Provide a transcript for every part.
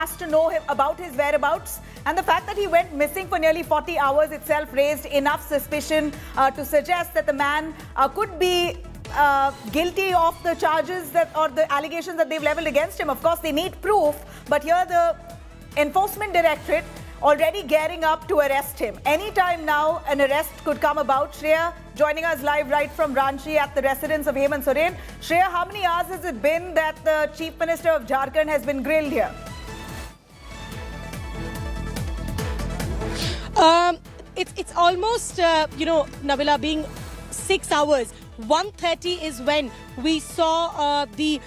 has to know about his whereabouts, and the fact that he went missing for nearly 40 hours itself raised enough suspicion to suggest that the man could be guilty of the charges or the allegations that they've leveled against him. Of course, they need proof, but here the Enforcement Directorate already gearing up to arrest him. Anytime now, an arrest could come about. Shreya joining us live right from Ranchi at the residence of Hemant Soren. Shreya, how many hours has it been that the Chief Minister of Jharkhand has been grilled here? It's almost, Nabila, being 6 hours. 1:30 is when we saw the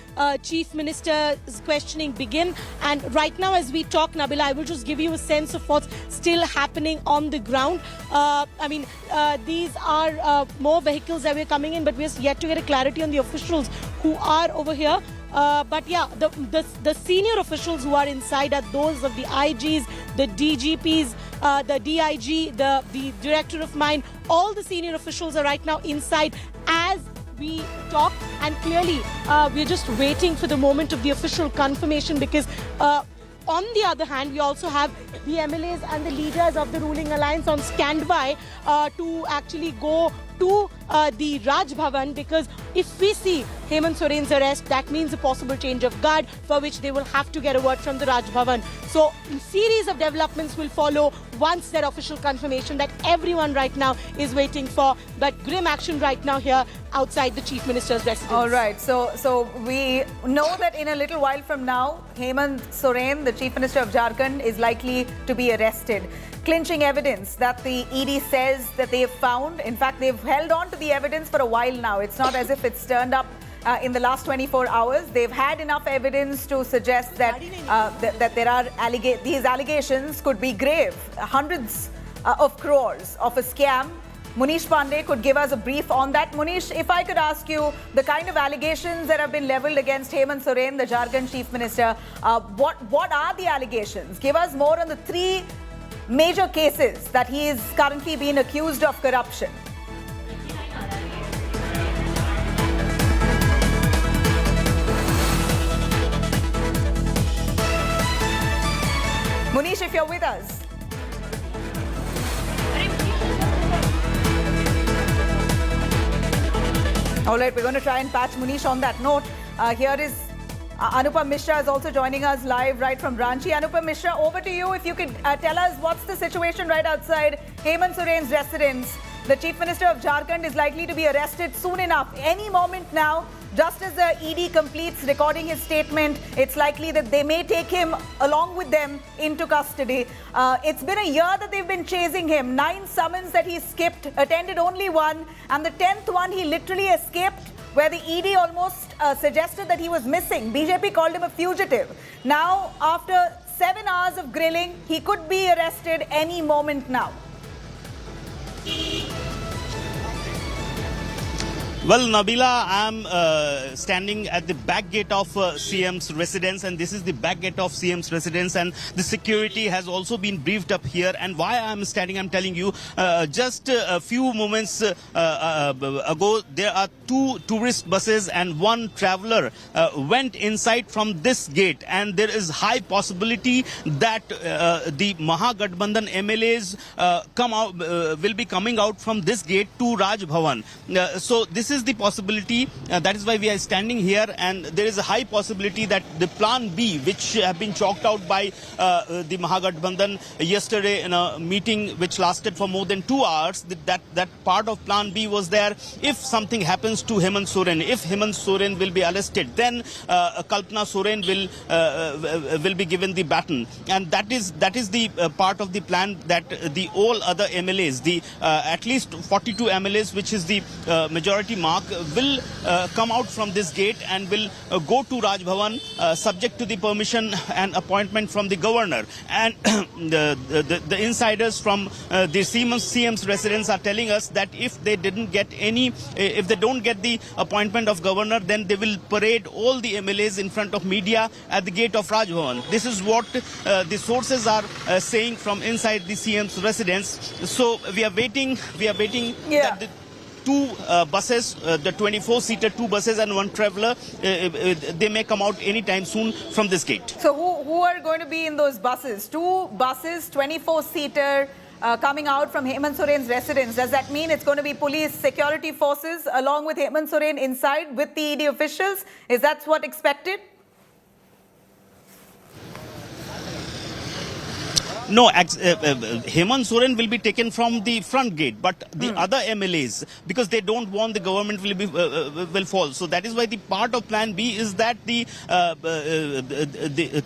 Chief Minister's questioning begin. And right now, as we talk, Nabila, I will just give you a sense of what's still happening on the ground. These are more vehicles that were coming in, but we're yet to get a clarity on the officials who are over here. But yeah, the senior officials who are inside are those of the IGs, the DGPs, the DIG, the Director of Mine. All the senior officials are right now inside as we talk, and clearly we're just waiting for the moment of the official confirmation, because on the other hand, we also have the MLAs and the leaders of the ruling alliance on standby to actually go to the Raj Bhavan, because if we see Hemant Soren's arrest, that means a possible change of guard, for which they will have to get a word from the Raj Bhavan. So a series of developments will follow once that official confirmation that everyone right now is waiting for. But grim action right now here outside the Chief Minister's residence. All right, so we know that in a little while from now, Hemant Soren, the Chief Minister of Jharkhand, is likely to be arrested. Clinching evidence that the ED says that they have found. In fact, they've held on to the evidence for a while now. It's not as if it's turned up in the last 24 hours. They've had enough evidence to suggest that that there are these allegations could be grave. Hundreds of crores of a scam. Munish Pandey could give us a brief on that. Munish, if I could ask you, the kind of allegations that have been leveled against Hemant Soren, the Jharkhand Chief Minister, what are the allegations? Give us more on the three major cases that he is currently being accused of corruption. Munish, if you're with us. All right, we're going to try and patch Munish on that note. Here is Anupam Mishra is also joining us live right from Ranchi. Anupam Mishra, over to you. If you could tell us what's the situation right outside Hemant Soren's residence. The Chief Minister of Jharkhand is likely to be arrested soon enough. Any moment now, just as the ED completes recording his statement, it's likely that they may take him along with them into custody. It's been a year that they've been chasing him. 9 summons that he skipped, attended only one, and the 10th one he literally escaped, where the ED almost suggested that he was missing. BJP called him a fugitive. Now, after 7 hours of grilling, he could be arrested any moment now. Well, Nabila, I'm standing at the back gate of CM's residence, and this is the back gate of CM's residence, and the security has also been briefed up here. And why I'm standing, I'm telling you, just a few moments ago, there are 2 tourist buses and 1 traveler went inside from this gate, and there is high possibility that the Mahagathbandhan MLAs will be coming out from this gate to Raj Bhavan. So this is the possibility. That is why we are standing here, and there is a high possibility that the plan B, which have been chalked out by the Mahagathbandhan yesterday in a meeting which lasted for more than 2 hours, that part of plan B was there. If something happens to Hemant Soren, if Hemant Soren will be arrested, then Kalpana Soren will be given the baton, and that is the part of the plan, that the all other MLAs, the at least 42 MLAs, which is the majority mark, will come out from this gate and will go to Raj Bhavan, subject to the permission and appointment from the governor. And the insiders from the CM's residence are telling us that if they don't get the appointment of governor, then they will parade all the MLAs in front of media at the gate of Raj Bhavan. This is what the sources are saying from inside the CM's residence. So we are waiting. Yeah. That two buses, the 24-seater two buses and one traveller, they may come out anytime soon from this gate. So who are going to be in those buses? Two buses, 24-seater, coming out from Hemant Soren's residence. Does that mean it's going to be police security forces along with Hemant Soren inside with the ED officials? Is that what expected? No, Hemant Soren will be taken from the front gate, but the other MLAs, because they don't want the government will fall. So that is why the part of Plan B is that the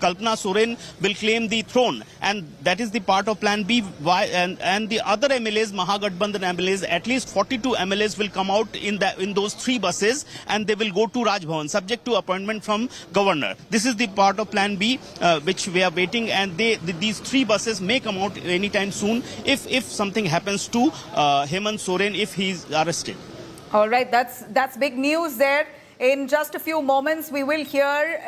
Kalpana Soren will claim the throne, and that is the part of Plan B. Why and the other MLAs, Mahagathbandhan MLAs, at least 42 MLAs will come out in those three buses, and they will go to Raj Bhavan, subject to appointment from governor. This is the part of Plan B, which we are waiting, and these three buses may come out anytime soon if something happens to Hemant Soren if he is arrested. All right, that's big news there. In just a few moments, we will hear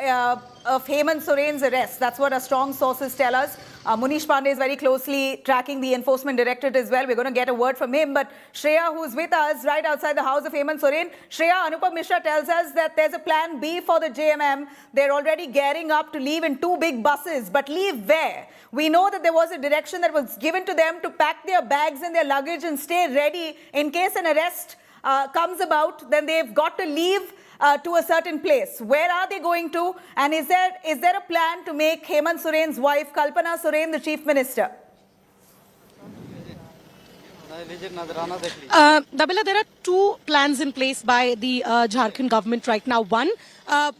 of Hemant Soren's arrest. That's what our strong sources tell us. Munish Pandey is very closely tracking the Enforcement Directorate as well. We're going to get a word from him. But Shreya, who's with us right outside the house of Hemant Soren, Shreya, Anupam Mishra tells us that there's a plan B for the JMM. They're already gearing up to leave in two big buses. But leave where? We know that there was a direction that was given to them to pack their bags and their luggage and stay ready in case an arrest comes about. Then they've got to leave to a certain place. Where are they going to? And is there a plan to make Hemant Soren's wife, Kalpana Soren, the Chief Minister? Nabila, there are two plans in place by the Jharkhand government right now. One,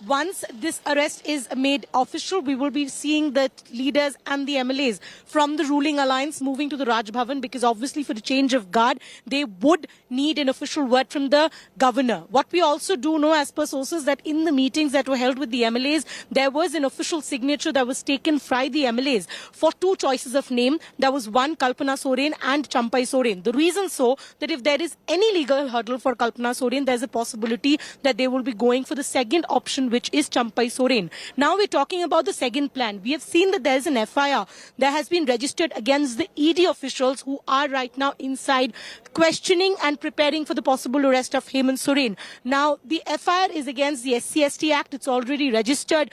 once this arrest is made official, we will be seeing the leaders and the MLAs from the ruling alliance moving to the Raj Bhavan, because obviously for the change of guard, they would need an official word from the governor. What we also do know as per sources that in the meetings that were held with the MLAs, there was an official signature that was taken by the MLAs for two choices of name. There was one, Kalpana Soren and Champai Soren. The reason so that if there is any legal hurdle for Kalpana Soren, there's a possibility that they will be going for the second option, which is Champai Soren. Now we're talking about the second plan. We have seen that there is an FIR that has been registered against the ED officials who are right now inside questioning and preparing for the possible arrest of Hemant Soren. Now the FIR is against the SC/ST Act. It's already registered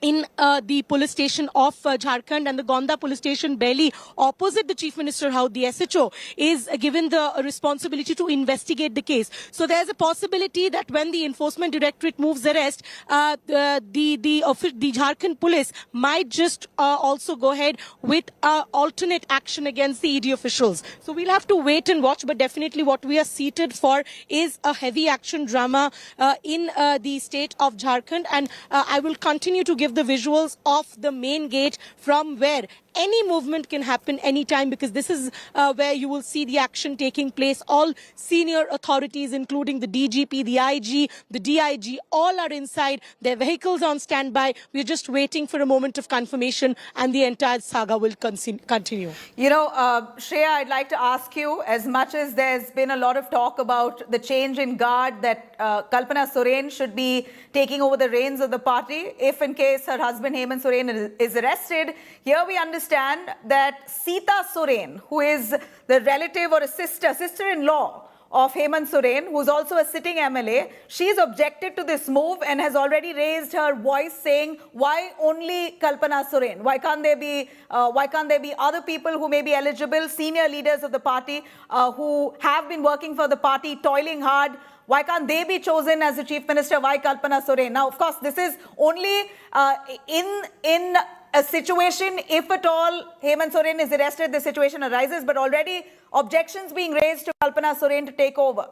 in the police station of Jharkhand, and the Gonda police station barely opposite the Chief Minister House, the SHO, is given the responsibility to investigate the case. So there's a possibility that when the Enforcement Directorate moves arrest, the Jharkhand police might just also go ahead with alternate action against the ED officials. So we'll have to wait and watch, but definitely what we are seated for is a heavy action drama in the state of Jharkhand, and I will continue to give the visuals of the main gate from where any movement can happen anytime, because this is where you will see the action taking place. All senior authorities, including the DGP, the IG, the DIG, all are inside. Their vehicles on standby. We're just waiting for a moment of confirmation, and the entire saga will continue. You know, Shreya, I'd like to ask you, as much as there's been a lot of talk about the change in guard, that Kalpana Soren should be taking over the reins of the party if in case her husband Hemant Soren is arrested. Here we understand that Sita Soren, who is the relative or a sister-in-law of Hemant Soren, who's also a sitting MLA, she's objected to this move and has already raised her voice saying, why only Kalpana Soren? Why can't there be other people who may be eligible, senior leaders of the party who have been working for the party, toiling hard? Why can't they be chosen as the Chief Minister? Why Kalpana Soren? Now, of course, this is only in a situation, if at all Hemant Soren is arrested, the situation arises, but already objections being raised to Kalpana Soren to take over.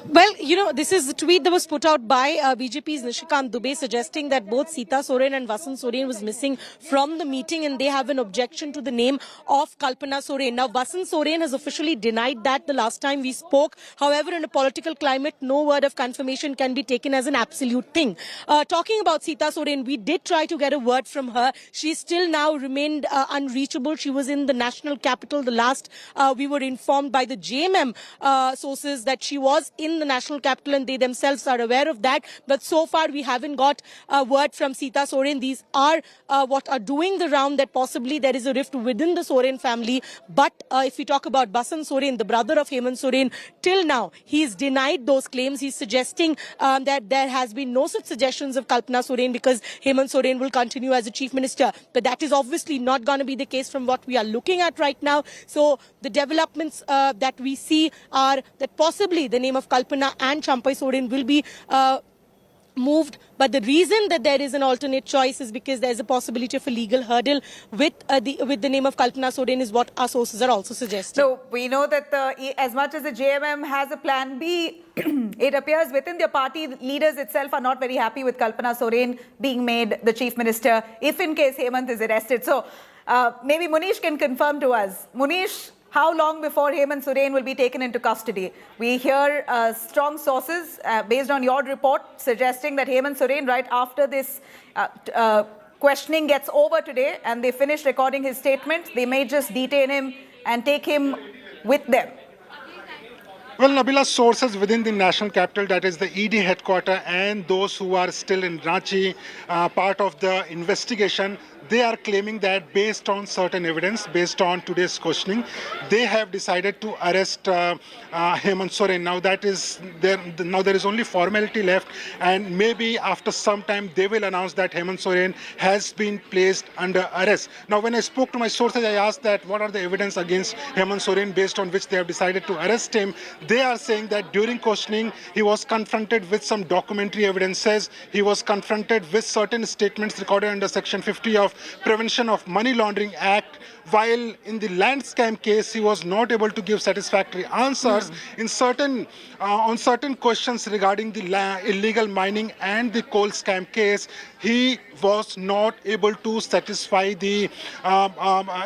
Well, you know, this is the tweet that was put out by BJP's Nishikant Dubey suggesting that both Sita Soren and Vasant Soren was missing from the meeting, and they have an objection to the name of Kalpana Soren. Now, Vasant Soren has officially denied that the last time we spoke. However, in a political climate, no word of confirmation can be taken as an absolute thing. Talking about Sita Soren, we did try to get a word from her. She still now remained unreachable. She was in the national capital. The last we were informed by the JMM sources that she was in the national capital and they themselves are aware of that. But so far we haven't got a word from Sita Soren. These are what are doing the round, that possibly there is a rift within the Soren family. But if we talk about Basan Soren, the brother of Hemant Soren, till now he's denied those claims. He's suggesting that there has been no such suggestions of Kalpana Soren because Hemant Soren will continue as a chief minister. But that is obviously not going to be the case from what we are looking at right now. So the developments that we see are that possibly the name of Kalpana and Champai Soren will be moved. But the reason that there is an alternate choice is because there's a possibility of a legal hurdle with the name of Kalpana Soren, is what our sources are also suggesting. So we know that as much as the JMM has a plan B, it appears within their party leaders itself are not very happy with Kalpana Soren being made the chief minister if in case Hemant is arrested. So maybe Munish can confirm to us. Munish, how long before Hemant Soren will be taken into custody? We hear strong sources based on your report suggesting that Hemant Soren, right after this questioning gets over today and they finish recording his statement, they may just detain him and take him with them. Well, Nabila, sources within the national capital, that is the ED headquarters, and those who are still in Ranchi, part of the investigation, they are claiming that based on certain evidence, based on today's questioning, they have decided to arrest Hemant Soren. Now that is there. Now there is only formality left, and maybe after some time they will announce that Hemant Soren has been placed under arrest. Now, when I spoke to my sources, I asked that what are the evidence against Hemant Soren based on which they have decided to arrest him. They are saying that during questioning, he was confronted with some documentary evidences. He was confronted with certain statements recorded under Section 50 of Prevention of Money Laundering Act, while in the land scam case, he was not able to give satisfactory answers in certain on certain questions regarding the illegal mining and the coal scam case. He was not able to satisfy the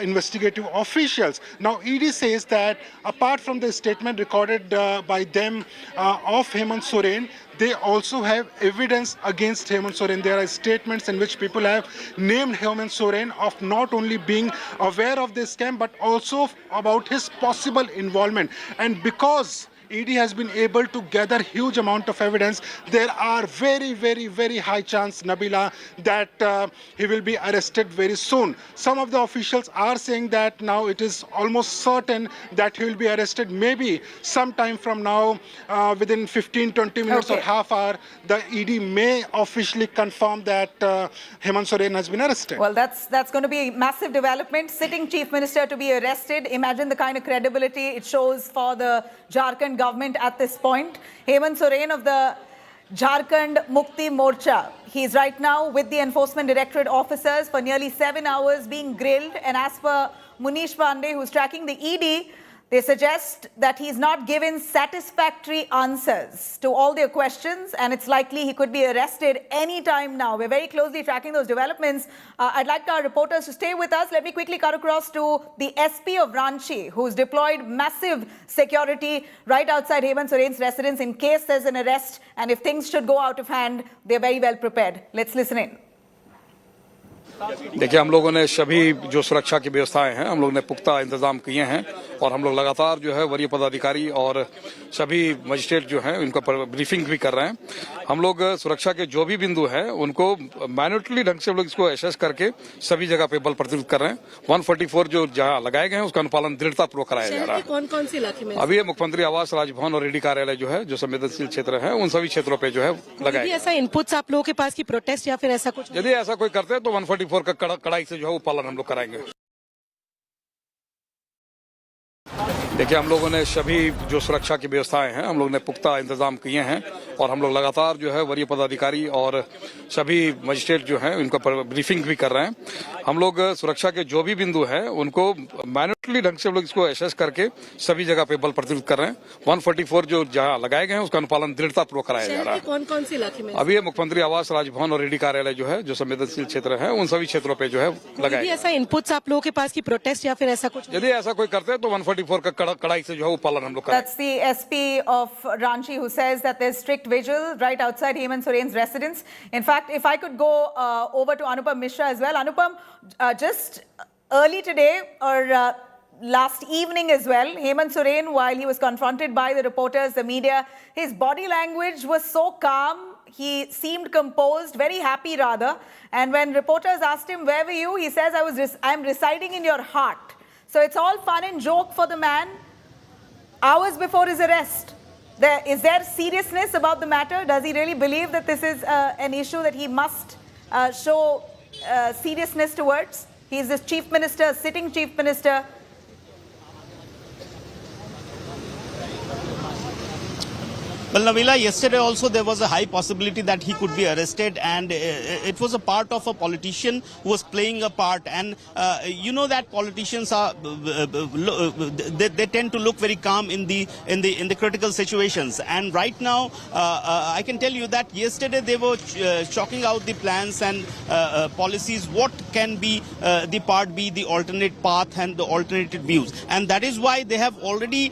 investigative officials. Now, ED says that apart from the statement recorded by them of Hemant Soren, they also have evidence against Hemant Soren. There are statements in which people have named Hemant Soren of not only being aware of this scam, but also about his possible involvement. And because ED has been able to gather huge amount of evidence, there are very high chance, Nabila, that he will be arrested very soon. Some of the officials are saying that now it is almost certain that he will be arrested maybe sometime from now, within 15-20 minutes or half hour. The ED may officially confirm that Hemant Soren has been arrested. Well, that's going to be a massive development. Sitting chief minister to be arrested. Imagine the kind of credibility it shows for the Jharkhand government at this point. Hemant Soren of the Jharkhand Mukti Morcha. He's right now with the Enforcement Directorate officers for nearly 7 hours being grilled. And as per Munish Pandey, who's tracking the ED, they suggest that he's not given satisfactory answers to all their questions, and it's likely he could be arrested any time now. We're very closely tracking those developments. I'd like our reporters to stay with us. Let me quickly cut across to the SP of Ranchi, who's deployed massive security right outside Hemant Soren's residence in case there's an arrest, and if things should go out of hand, they're very well prepared. Let's listen in. देखिए, हम लोगों ने सभी जो सुरक्षा की व्यवस्थाएं हैं, हम लोग ने पुख्ता इंतजाम किए हैं और हम लोग लगातार जो है वरीय पदाधिकारी और सभी मजिस्ट्रेट जो हैं उनका ब्रीफिंग भी कर रहे हैं। हम लोग सुरक्षा के जो भी बिंदु हैं उनको मैन्युअली ढंग से हम लोग इसको एसेस करके सभी जगह पे बल प्रत्युत कर रहे हैं। 144 जो जहां लगाए गए हैं उसका अनुपालन दृढ़तापूर्वक कराया जा रहा है। कौन-कौन से इलाके में? अभी मुख्यमंत्री आवास, राजभवन और ईडी कार्यालय जो है, जो संवेदनशील क्षेत्र है, उन सभी क्षेत्रों पे जो है लगाए। ऐसा इनपुट्स आप लोगों के पास की प्रोटेस्ट या फिर ऐसा कुछ? यदि ऐसा कोई करते हैं तो 144 का कड़ाई से जो है वो पालन हम लोग कराएंगे। देखिए, हम लोगों ने सभी जो सुरक्षा की व्यवस्थाएं हैं, हम लोग ने पुख्ता इंतजाम किए हैं और हम लोग लगातार जो है वरीय पदाधिकारी और सभी मजिस्ट्रेट जो हैं उनका ब्रीफिंग भी कर रहे हैं। हम लोग सुरक्षा के जो भी बिंदु हैं उनको मैन्युअली ढंग से हम लोग इसको एसेस करके सभी जगह पे बल प्रत्युत कर रहे हैं। 144 जो जहां लगाए गए हैं उसका अनुपालन दृढ़तापूर्वक कराया जा रहा है। कौन-कौन से इलाके में? अभी मुख्यमंत्री आवास, राजभवन और ईडी कार्यालय जो है, जो संवेदनशील क्षेत्र है, उन सभी क्षेत्रों पे जो है लगाए। ऐसा इनपुट्स आप लोगों के पास की प्रोटेस्ट या फिर ऐसा कुछ? यदि ऐसा कोई करते हैं तो 144 का कड़ाई से जो है वो पालन हम लोग कराएंगे। That's the SP of Ranchi who says that there's strict vigil right outside Hemant Soren's residence. In fact, if I could go over to Anupam Mishra as well. Anupam, just early today or last evening as well. Hemant Soren, while he was confronted by the reporters, the media, his body language was so calm. He seemed composed, very happy rather. And when reporters asked him, where were you? He says, I'm residing in your heart. So it's all fun and joke for the man. Hours before his arrest, is there seriousness about the matter? Does he really believe that this is an issue that he must show seriousness towards? He's the chief minister, sitting chief minister. Well, Nabila, yesterday also there was a high possibility that he could be arrested, and it was a part of a politician who was playing a part. And you know that politicians are they tend to look very calm in the critical situations. And right now, I can tell you that yesterday they were chalking out the plans and policies. What can be the part B, the alternate path, and the alternative views, and that is why they have already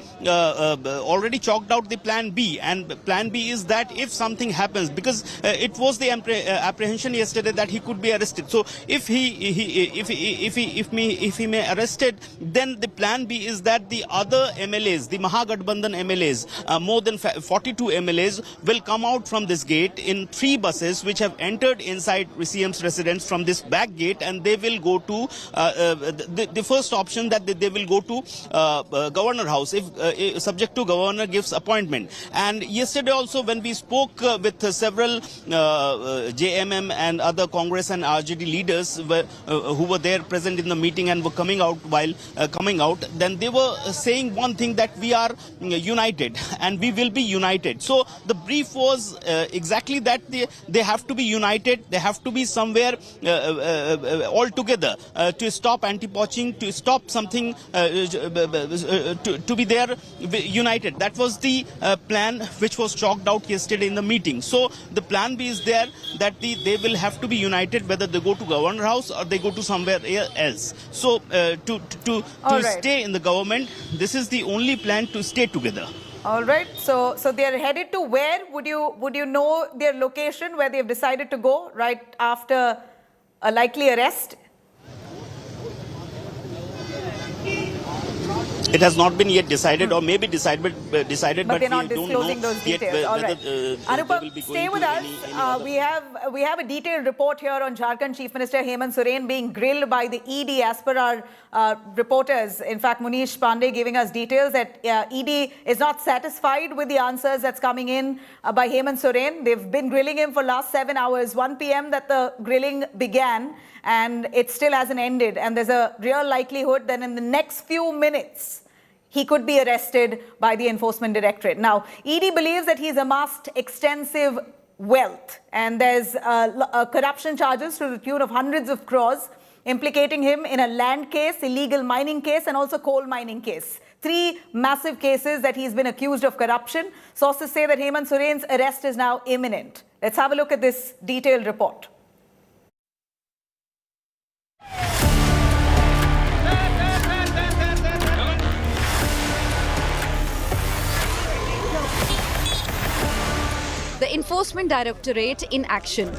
chalked out the plan B. And plan B is that if something happens, because it was the apprehension yesterday that he could be arrested. So if he may arrested, then the plan B is that the other MLAs, the Mahagathbandhan MLAs, more than 42 MLAs will come out from this gate in 3 buses which have entered inside CM's residence from this back gate, and they will go to the first option, that they will go to Governor House if subject to Governor gives appointment. And yesterday also, when we spoke with several JMM and other Congress and RJD leaders who were there present in the meeting and were coming out, while coming out, then they were saying one thing, that we are united and we will be united. So the brief was exactly that they have to be united, they have to be somewhere all together to stop anti-poaching, to stop something, to be there united. That was the plan which was chalked out yesterday in the meeting. So the plan B is there, that they will have to be united, whether they go to Governor House or they go to somewhere else. So to stay in the government, this is the only plan to stay together. All right. So they are headed to where? Would you know their location where they have decided to go right after a likely arrest? It has not been yet decided, or maybe decided, but they're not disclosing those details. All right. Anupam, stay with us. We have a detailed report here on Jharkhand Chief Minister Hemant Soren being grilled by the ED as per our reporters. In fact, Munish Pandey giving us details that ED is not satisfied with the answers that's coming in by Hemant Soren. They've been grilling him for last 7 hours, 1 p.m. that the grilling began, and it still hasn't ended. And there's a real likelihood that in the next few minutes, he could be arrested by the Enforcement Directorate. Now, ED believes that he's amassed extensive wealth, and there's corruption charges to the tune of hundreds of crores, implicating him in a land case, illegal mining case, and also coal mining case. 3 massive cases that he's been accused of corruption. Sources say that Hemant Soren's arrest is now imminent. Let's have a look at this detailed report. The Enforcement Directorate in action.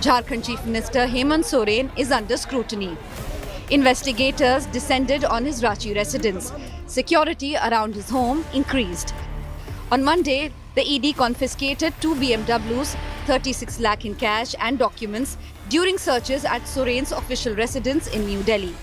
Jharkhand Chief Minister Hemant Soren is under scrutiny. Investigators descended on his Ranchi residence. Security around his home increased. On Monday, the ED confiscated 2 BMWs, 36 lakh in cash and documents during searches at Soren's official residence in New Delhi.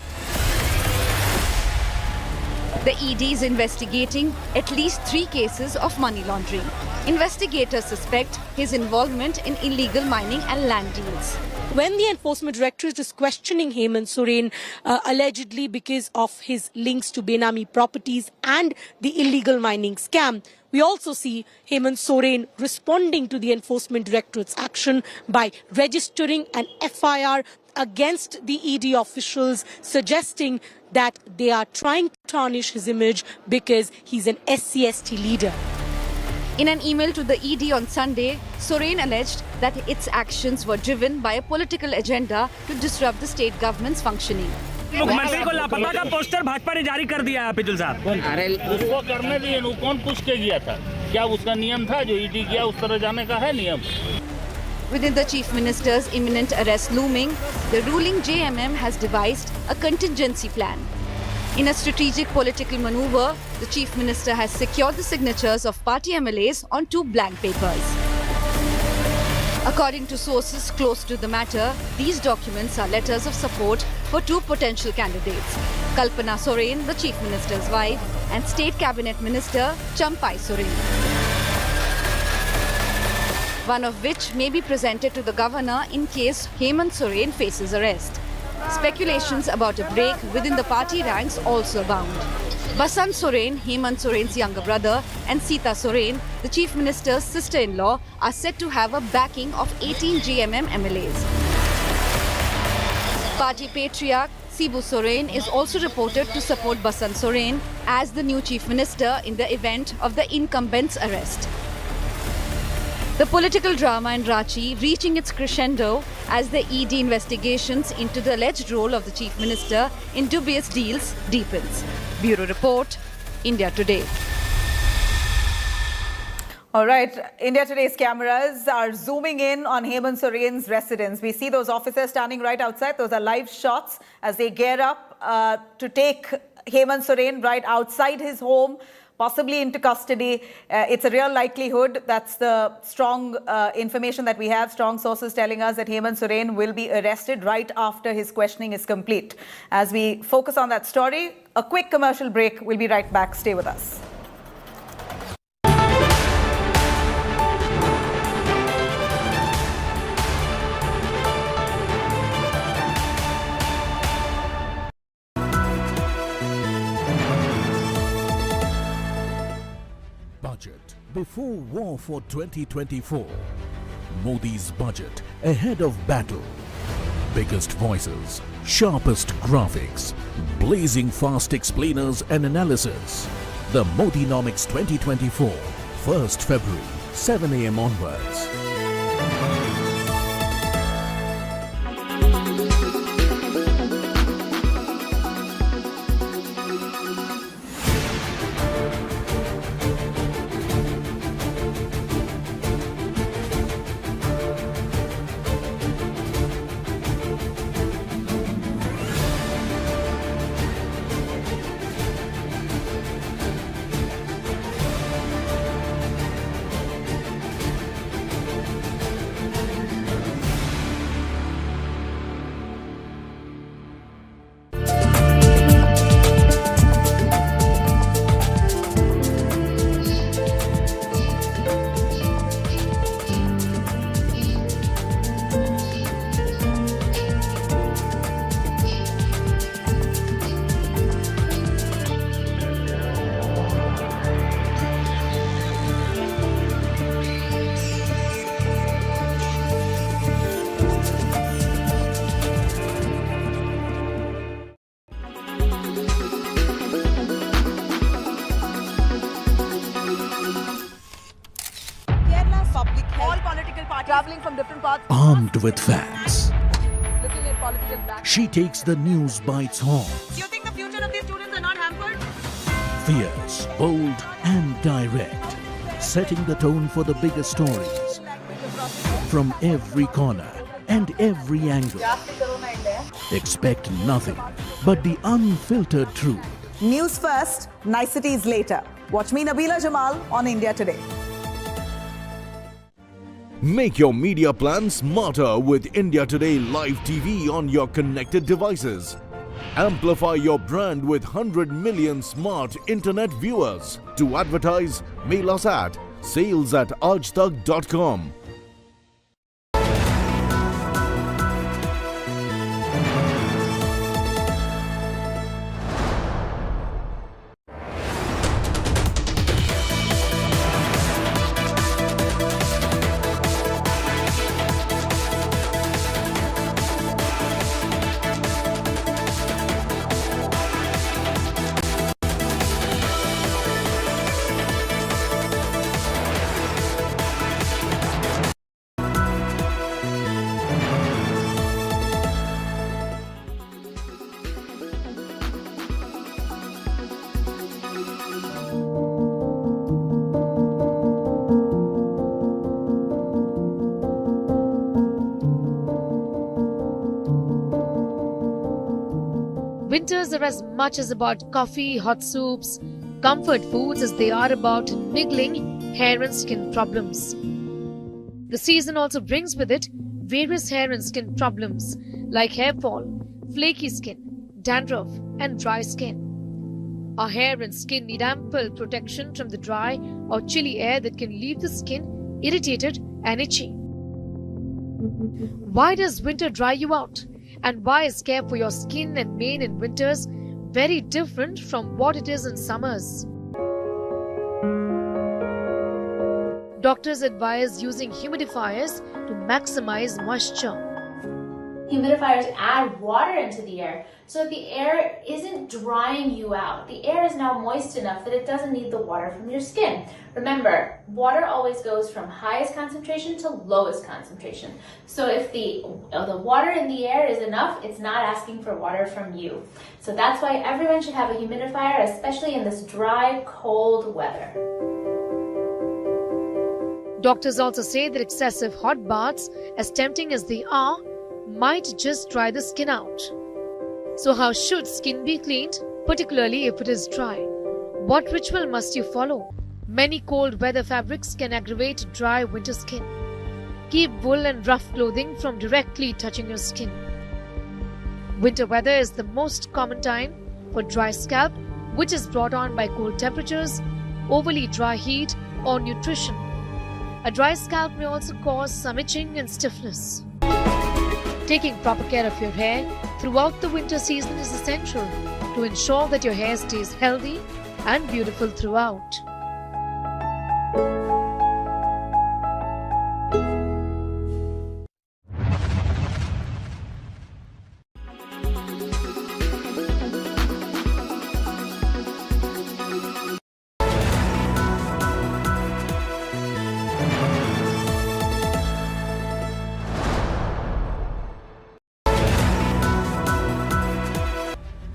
The ED is investigating at least 3 cases of money laundering. Investigators suspect his involvement in illegal mining and land deals. When the Enforcement Directorate is questioning Hemant Soren allegedly because of his links to Benami properties and the illegal mining scam, we also see Hemant Soren responding to the Enforcement Directorate's action by registering an FIR against the ED officials, suggesting that they are trying to tarnish his image because he's an SC/ST leader. In an email to the ED on Sunday, Soren alleged that its actions were driven by a political agenda to disrupt the state government's functioning. मुख्यमंत्री को लापता का poster Bhajpa ने जारी कर दिया है पिजुल साहब। अरे उसको करने दिए, वो कौन पूछ के गया था? क्या उसका नियम था जो ईडी किया उस तरह जाने का है नियम? Within the Chief Minister's imminent arrest looming, the ruling JMM has devised a contingency plan. In a strategic political maneuver, the Chief Minister has secured the signatures of party MLAs on 2 blank papers. According to sources close to the matter, these documents are letters of support for 2 potential candidates, Kalpana Soren, the Chief Minister's wife, and State Cabinet Minister Champai Soren, one of which may be presented to the governor in case Hemant Soren faces arrest. Speculations about a break within the party ranks also abound. Basant Soren, Hemant Soren's younger brother, and Sita Soren, the Chief Minister's sister-in-law, are said to have a backing of 18 JMM MLAs. Party patriarch Sibu Soren is also reported to support Basant Soren as the new Chief Minister in the event of the incumbent's arrest. The political drama in Ranchi reaching its crescendo as the ED investigations into the alleged role of the Chief Minister in dubious deals deepens. Bureau Report, India Today. All right, India Today's cameras are zooming in on Hemant Soren's residence. We see those officers standing right outside. Those are live shots as they gear up to take Hemant Soren right outside his home, possibly into custody. It's a real likelihood. That's the strong information that we have. Strong sources telling us that Hemant Soren will be arrested right after his questioning is complete. As we focus on that story, a quick commercial break. We'll be right back. Stay with us. Budget before war for 2024. Modi's budget ahead of battle. Biggest voices, sharpest graphics, blazing fast explainers and analysis. The Modinomics 2024, 1st February, 7 a.m. onwards. Traveling from different parts. Armed with facts, Looking at political black. she takes the news by its horns. Do you think the future of these students are not hampered? Fierce, bold and direct, setting the tone for the biggest stories from every corner and every angle. Expect nothing but the unfiltered truth. News first, niceties later. Watch me, Nabila Jamal, on India Today. Make your media plan smarter with India Today Live TV on your connected devices. Amplify your brand with 100 million smart internet viewers. To advertise, mail us at sales@aajtak.com. Winters are as much as about coffee, hot soups, comfort foods as they are about niggling hair and skin problems. The season also brings with it various hair and skin problems like hair fall, flaky skin, dandruff and dry skin. Our hair and skin need ample protection from the dry or chilly air that can leave the skin irritated and itchy. Why does winter dry you out? And why is care for your skin and mane in winters very different from what it is in summers? Doctors advise using humidifiers to maximize moisture. Humidifiers add water into the air, so the air isn't drying you out. The air is now moist enough that it doesn't need the water from your skin. Remember, water always goes from highest concentration to lowest concentration. So if the water in the air is enough, it's not asking for water from you. So that's why everyone should have a humidifier, especially in this dry, cold weather. Doctors also say that excessive hot baths, as tempting as they are, might just dry the skin out. So how should skin be cleaned, particularly if it is dry? What ritual must you follow? Many cold weather fabrics can aggravate dry winter skin. Keep wool and rough clothing from directly touching your skin. Winter weather is the most common time for dry scalp, which is brought on by cold temperatures, overly dry heat, or nutrition. A dry scalp may also cause some itching and stiffness. Taking proper care of your hair throughout the winter season is essential to ensure that your hair stays healthy and beautiful throughout.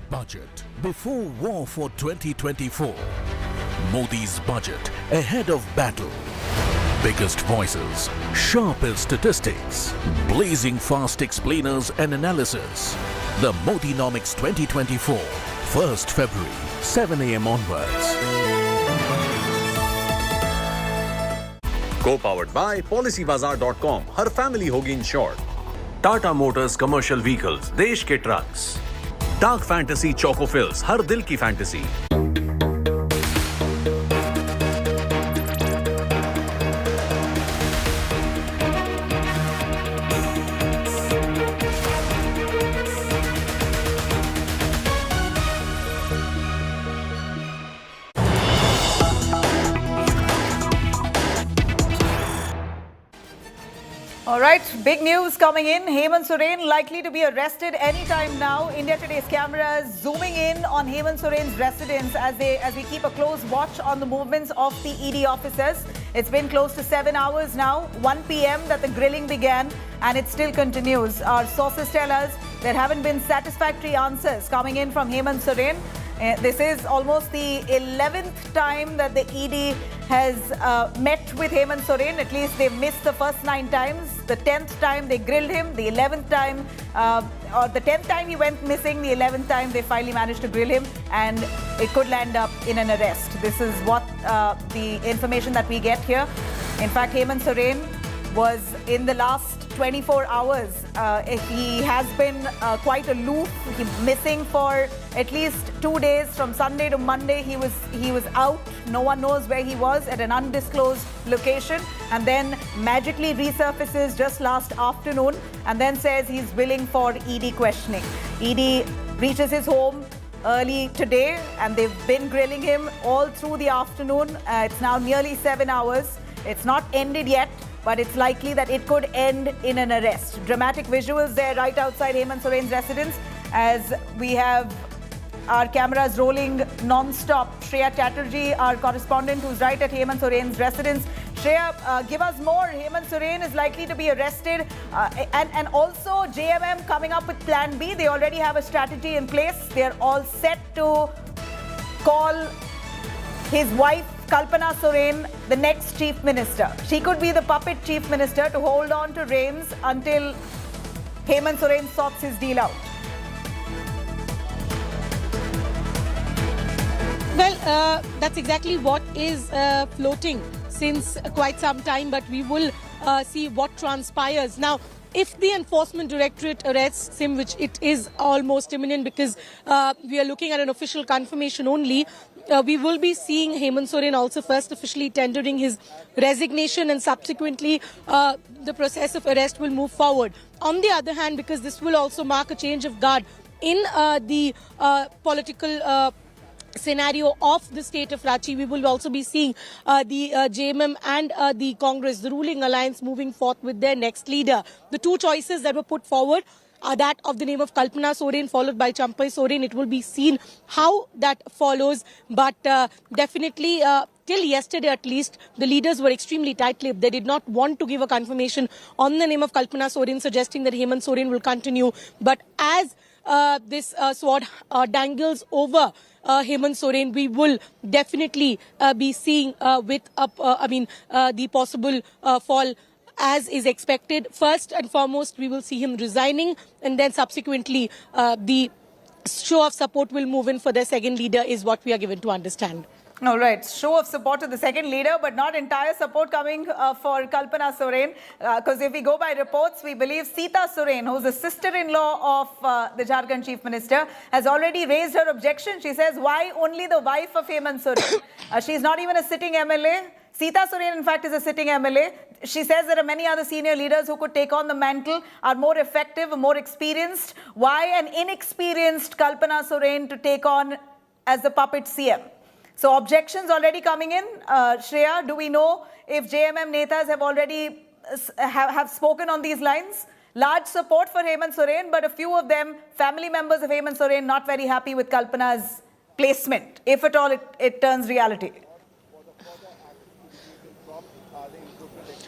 Budget before war for 2024. Modi's budget ahead of battle. Biggest voices, sharpest statistics, blazing fast explainers and analysis. The Modinomics 2024, 1st February, 7 a.m. onwards. Co-powered by PolicyBazaar.com. हर family होगी insured. Tata Motors commercial vehicles, देश के trucks. Dark Fantasy Chocofills, हर दिल की fantasy. All right, big news coming in. Hemant Soren likely to be arrested anytime now. India Today's cameras zooming in on Hemant Soren's residence as we keep a close watch on the movements of the ED officers. It's been close to 7 hours now, 1 p.m. that the grilling began, and it still continues. Our sources tell us there haven't been satisfactory answers coming in from Hemant Soren. This is almost the 11th time that the ED has met with Hemant Soren. At least they've missed the first 9 times. The 10th time they grilled him. The 11th time, or the 10th time he went missing. The 11th time they finally managed to grill him, and it could land up in an arrest. This is what the information that we get here. In fact, Hemant Soren was in the last 24 hours. He has been quite aloof. He's missing for at least 2 days. From Sunday to Monday, he was out. No one knows where he was, at an undisclosed location, and then magically resurfaces just last afternoon and then says he's willing for ED questioning. ED reaches his home early today, and they've been grilling him all through the afternoon. It's now nearly 7 hours. It's not ended yet, but it's likely that it could end in an arrest. Dramatic visuals there right outside Hemant Soren's residence as we have our cameras rolling non-stop. Shreya Chatterjee, our correspondent who's right at Hemant Soren's residence. Shreya, give us more. Hemant Soren is likely to be arrested, and also JMM coming up with Plan B. They already have a strategy in place. They're all set to call his wife Kalpana Soren the next chief minister. She could be the puppet chief minister to hold on to reins until Hemant Soren sorts his deal out. Well, that's exactly what is floating since quite some time, but we will see what transpires. Now, if the Enforcement Directorate arrests him, which it is almost imminent because we are looking at an official confirmation only, we will be seeing Hemant Soren also first officially tendering his resignation, and subsequently the process of arrest will move forward. On the other hand, because this will also mark a change of guard in the political scenario of the state of Ranchi, we will also be seeing the JMM and the Congress, the ruling alliance, moving forth with their next leader. The two choices that were put forward are that of the name of Kalpana Soren followed by Champai Soren. It will be seen how that follows, but definitely till yesterday at least, the leaders were extremely tight-lipped. They did not want to give a confirmation on the name of Kalpana Soren, suggesting that Hemant Soren will continue. But as this sword dangles over Hemant Soren, we will definitely be seeing the possible fall as is expected. First and foremost, we will see him resigning, and then subsequently the show of support will move in for the second leader, is what we are given to understand. All right, show of support to the second leader, but not entire support coming for Kalpana Soren. Because if we go by reports, we believe Sita Soren, who's the sister-in-law of the Jharkhand Chief Minister, has already raised her objection. She says, why only the wife of Hemant Soren? She's not even a sitting MLA. Sita Soren, in fact, is a sitting MLA. She says there are many other senior leaders who could take on the mantle, are more effective, more experienced. Why an inexperienced Kalpana Soren to take on as the puppet CM? So objections already coming in. Shreya, do we know if JMM Netas have already have spoken on these lines? Large support for Hemant Soren, but a few of them, family members of Hemant Soren, not very happy with Kalpana's placement, if at all it turns reality.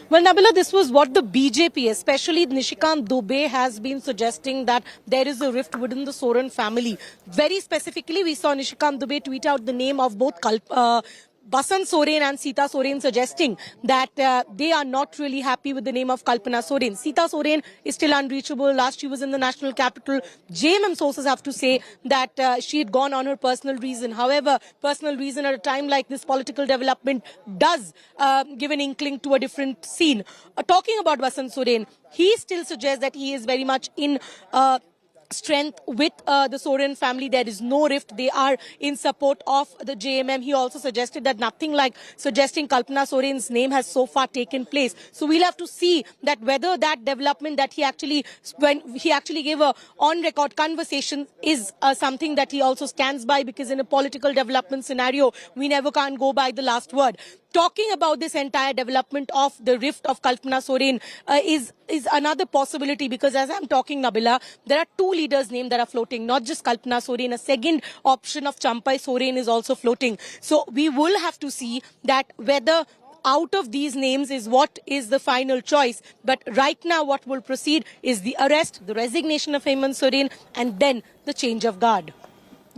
Well, Nabila, this was what the BJP, especially Nishikant Dubey, has been suggesting, that there is a rift within the Soren family. Very specifically, we saw Nishikant Dubey tweet out the name of both Basant Soren and Sita Soren, suggesting that they are not really happy with the name of Kalpana Soren. Sita Soren is still unreachable. Last she was in the national capital. JMM sources have to say that she had gone on her personal reason. However, personal reason at a time like this, political development does give an inkling to a different scene. Talking about Basant Soren, he still suggests that he is very much in strength with the Soren family. There is no rift. They are in support of the JMM. He also suggested that nothing like suggesting Kalpana Soren's name has so far taken place. So we'll have to see that whether that development that he actually, when he actually gave a on-record conversation, is something that he also stands by, because in a political development scenario, we never can go by the last word. Talking about this entire development of the rift of Kalpana Soren is another possibility, because as I'm talking, Nabila, there are two leaders' names that are floating, not just Kalpana Soren. A second option of Champai Soren is also floating. So we will have to see that whether out of these names is what is the final choice. But right now what will proceed is the arrest, the resignation of Hemant Soren, and then the change of guard.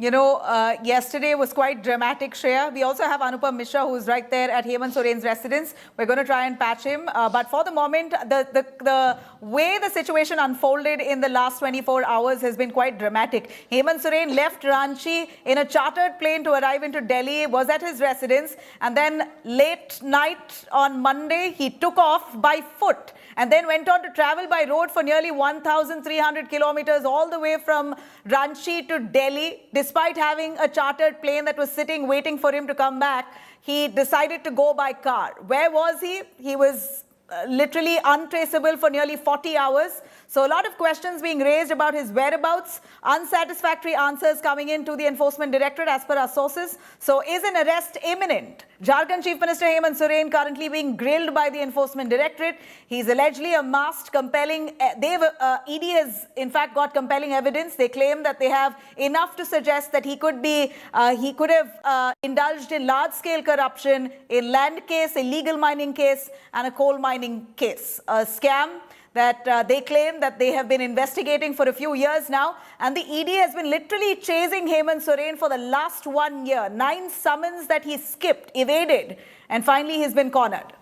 You know, yesterday was quite dramatic, Shreya. We also have Anupam Mishra, who's right there at Hemant Soren's residence. We're going to try and patch him. But for the moment, the way the situation unfolded in the last 24 hours has been quite dramatic. Hemant Soren left Ranchi in a chartered plane to arrive into Delhi, was at his residence, and then late night on Monday, he took off by foot and then went on to travel by road for nearly 1,300 kilometers all the way from Ranchi to Delhi. Despite having a chartered plane that was sitting waiting for him to come back, he decided to go by car. Where was he? He was literally untraceable for nearly 40 hours. So a lot of questions being raised about his whereabouts, unsatisfactory answers coming in to the Enforcement Directorate as per our sources. So is an arrest imminent? Jharkhand Chief Minister Hemant Soren currently being grilled by the Enforcement Directorate. He's allegedly amassed compelling, ED has in fact got compelling evidence. They claim that they have enough to suggest that he could have indulged in large-scale corruption, a land case, a legal mining case, and a coal mining case. A scam that they claim that they have been investigating for a few years now, and the ED has been literally chasing Hemant Soren for the last 1 year. 9 summons that he skipped, evaded, and finally he's been cornered.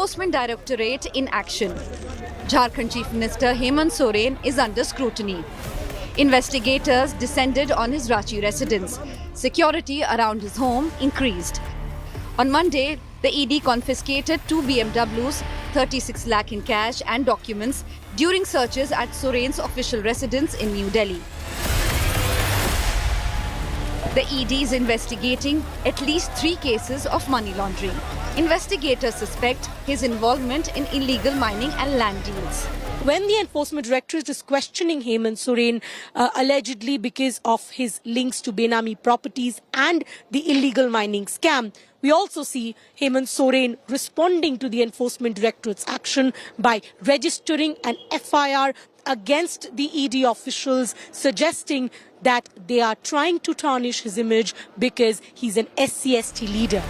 Enforcement Directorate in action. Jharkhand Chief Minister Hemant Soren is under scrutiny. Investigators descended on his Ranchi residence. Security around his home increased. On Monday, the ED confiscated 2 BMWs, 36 lakh in cash and documents during searches at Soren's official residence in New Delhi. The ED is investigating at least 3 cases of money laundering. Investigators suspect his involvement in illegal mining and land deals. When the Enforcement Directorate is questioning Hemant Soren allegedly because of his links to Benami properties and the illegal mining scam, we also see Hemant Soren responding to the Enforcement Directorate's action by registering an FIR against the ED officials, suggesting that they are trying to tarnish his image because he's an SC/ST leader.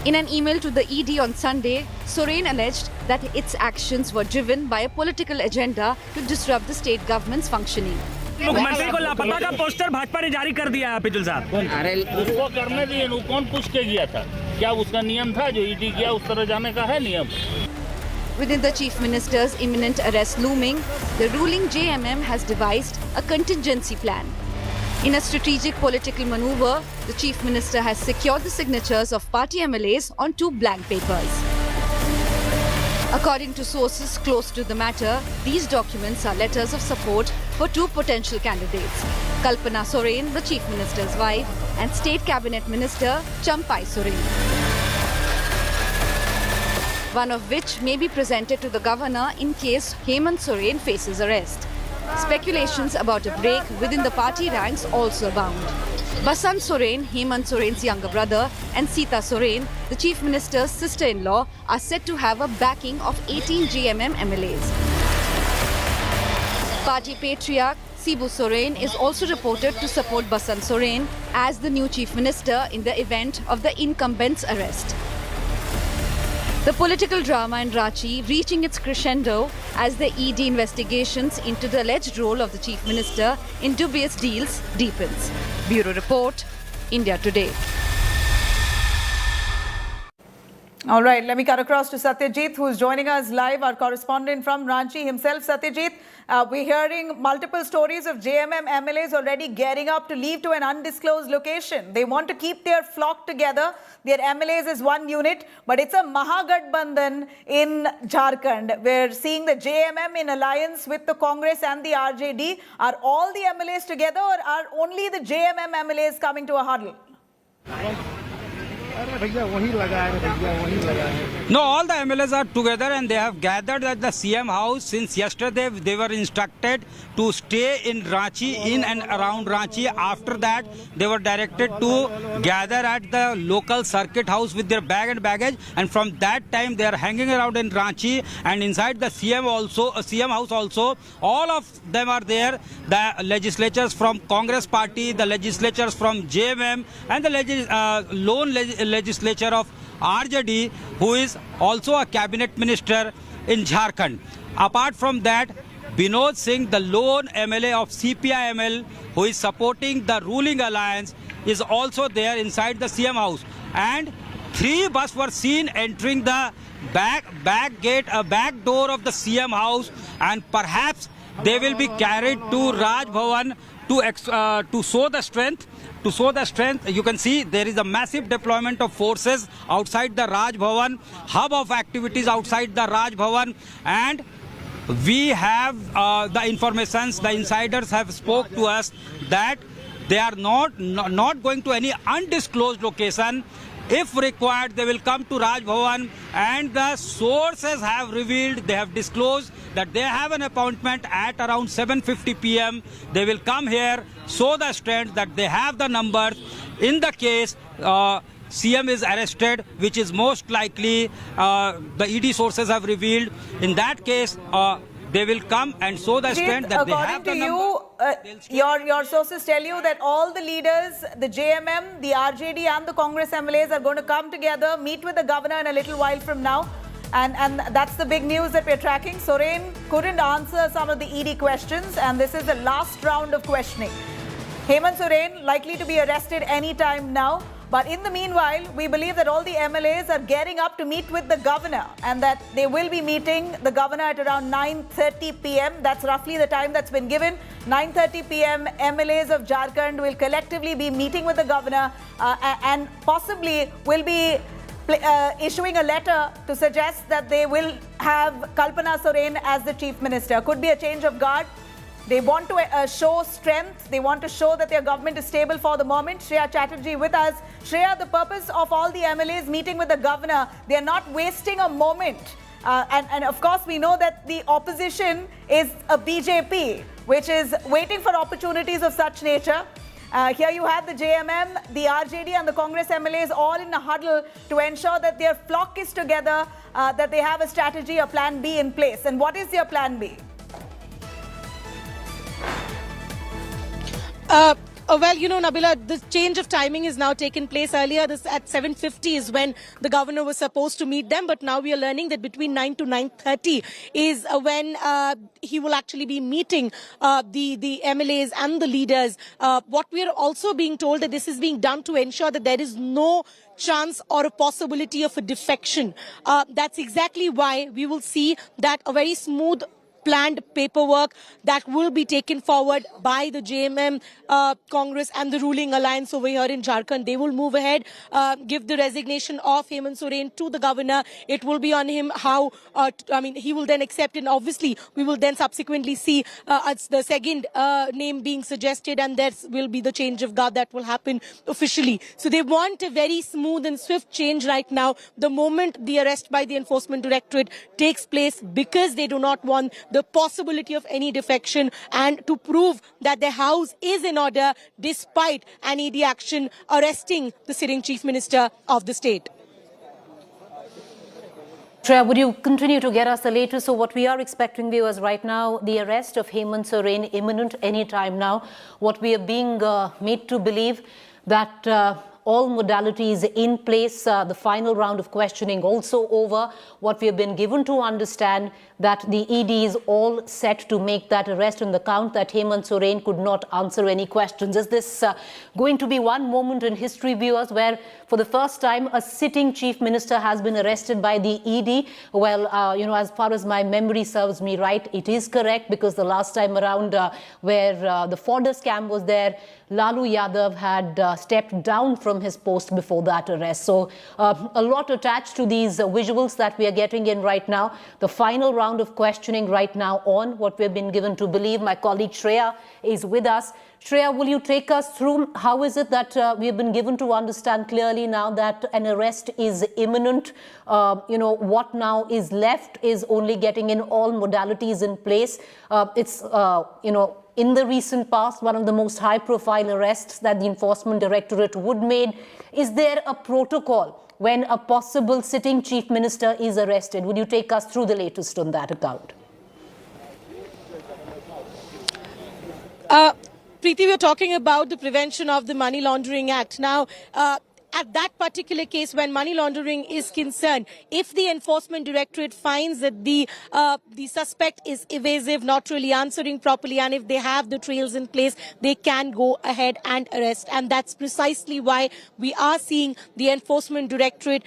In an email to the ED on Sunday, Soren alleged that its actions were driven by a political agenda to disrupt the state government's functioning. मुख्यमंत्री को लापता का poster Bhajpa ने जारी कर दिया है पिजुल साहब। अरे उसको करने दिए, वो कौन पूछ के गया था? क्या उसका नियम था जो ईडी किया उस तरह जाने का है नियम? Within the Chief Minister's imminent arrest looming, the ruling JMM has devised a contingency plan. In a strategic political maneuver, the Chief Minister has secured the signatures of party MLAs on 2 blank papers. According to sources close to the matter, these documents are letters of support for 2 potential candidates, Kalpana Soren, the Chief Minister's wife, and State Cabinet Minister Champai Soren, one of which may be presented to the governor in case Hemant Soren faces arrest. Speculations about a break within the party ranks also abound. Basant Soren, Hemant Soren's younger brother, and Sita Soren, the Chief Minister's sister-in-law, are said to have a backing of 18 JMM MLAs. Party patriarch Sibu Soren is also reported to support Basant Soren as the new Chief Minister in the event of the incumbent's arrest. The political drama in Ranchi reaching its crescendo as the ED investigations into the alleged role of the Chief Minister in dubious deals deepens. Bureau Report, India Today. All right, let me cut across to Satyajit, who's joining us live, our correspondent from Ranchi himself. Satyajit, we're hearing multiple stories of JMM MLAs already gearing up to leave to an undisclosed location. They want to keep their flock together. Their MLAs is one unit, but it's a Mahagadbandhan in Jharkhand. We're seeing the JMM in alliance with the Congress and the RJD. Are all the MLAs together, or are only the JMM MLAs coming to a huddle? No, all the MLAs are together and they have gathered at the CM house since yesterday. They were instructed to stay in Ranchi, in and around Ranchi. After that, they were directed to gather at the local circuit house with their bag and baggage. And from that time, they are hanging around in Ranchi and inside the CM house also. All of them are there. The legislators from Congress party, the legislators from JMM, and the lone legislature of RJD, who is also a cabinet minister in Jharkhand. Apart from that, Binod Singh, the lone MLA of CPIML, who is supporting the ruling alliance, is also there inside the CM house. And 3 buses were seen entering the back door of the CM house, and perhaps they will be carried to Raj Bhavan to show the strength. To show the strength, you can see there is a massive deployment of forces outside the Raj Bhavan, hub of activities outside the Raj Bhavan, and we have the informations, the insiders have spoke to us that they are not going to any undisclosed location. If required, they will come to Raj Bhavan, and the sources have revealed, they have disclosed that they have an appointment at around 7:50 p.m. They will come here, show the strength that they have the numbers. In the case CM is arrested, which is most likely, the ED sources have revealed. In that case, they will come and show the strength that they have the numbers. Your sources tell you that all the leaders, the JMM, the RJD and the Congress MLAs are going to come together, meet with the governor in a little while from now. And that's the big news that we're tracking. Soren couldn't answer some of the ED questions, and this is the last round of questioning. Hemant Soren likely to be arrested any time now. But in the meanwhile, we believe that all the MLAs are gearing up to meet with the governor and that they will be meeting the governor at around 9:30 p.m. That's roughly the time that's been given. 9:30 p.m. MLAs of Jharkhand will collectively be meeting with the governor and possibly will be issuing a letter to suggest that they will have Kalpana Soren as the chief minister. Could be a change of guard. They want to show strength. They want to show that their government is stable for the moment. Shreya Chatterjee with us. Shreya, the purpose of all the MLAs meeting with the governor, they are not wasting a moment. And of course, we know that the opposition is a BJP, which is waiting for opportunities of such nature. Here you have the JMM, the RJD and the Congress MLAs all in a huddle to ensure that their flock is together, that they have a strategy, a plan B in place. And what is your plan B? Well, you know, Nabila, the change of timing has now taken place. Earlier, this at 7:50 is when the governor was supposed to meet them. But now we are learning that between 9 to 9:30 is when he will actually be meeting the MLAs and the leaders. What we are also being told that this is being done to ensure that there is no chance or a possibility of a defection. That's exactly why we will see that a very smooth planned paperwork that will be taken forward by the JMM, Congress and the ruling alliance over here in Jharkhand. They will move ahead, give the resignation of Hemant Soren to the governor. It will be on him how, he will then accept, and obviously we will then subsequently see the second name being suggested, and there will be the change of guard that will happen officially. So they want a very smooth and swift change right now. The moment the arrest by the Enforcement Directorate takes place, because they do not want the possibility of any defection, and to prove that the house is in order despite an ED action arresting the sitting chief minister of the state. Shreya, would you continue to get us the latest? So what we are expecting, viewers, right now, the arrest of Hemant Soren imminent any time now. What we are being made to believe that all modalities in place, the final round of questioning also over. What we have been given to understand that the ED is all set to make that arrest on the count that Hemant Soren could not answer any questions. Is this going to be one moment in history, viewers, where for the first time a sitting chief minister has been arrested by the ED? Well, as far as my memory serves me right, it is correct, because the last time around where the fodder scam was there, Lalu Yadav had stepped down from his post before that arrest. So a lot attached to these visuals that we are getting in right now. The final round of questioning right now on what we've been given to believe. My colleague Shreya is with us. Shreya, will you take us through how is it that we have been given to understand clearly now that an arrest is imminent? What now is left is only getting in all modalities in place. In the recent past, one of the most high-profile arrests that the Enforcement Directorate would made. Is there a protocol when a possible sitting chief minister is arrested? Would you take us through the latest on that account? Preeti, we are talking about the Prevention of the Money Laundering Act. Now, at that particular case, when money laundering is concerned, if the Enforcement Directorate finds that the suspect is evasive, not really answering properly, and if they have the trails in place, they can go ahead and arrest. And that's precisely why we are seeing the Enforcement Directorate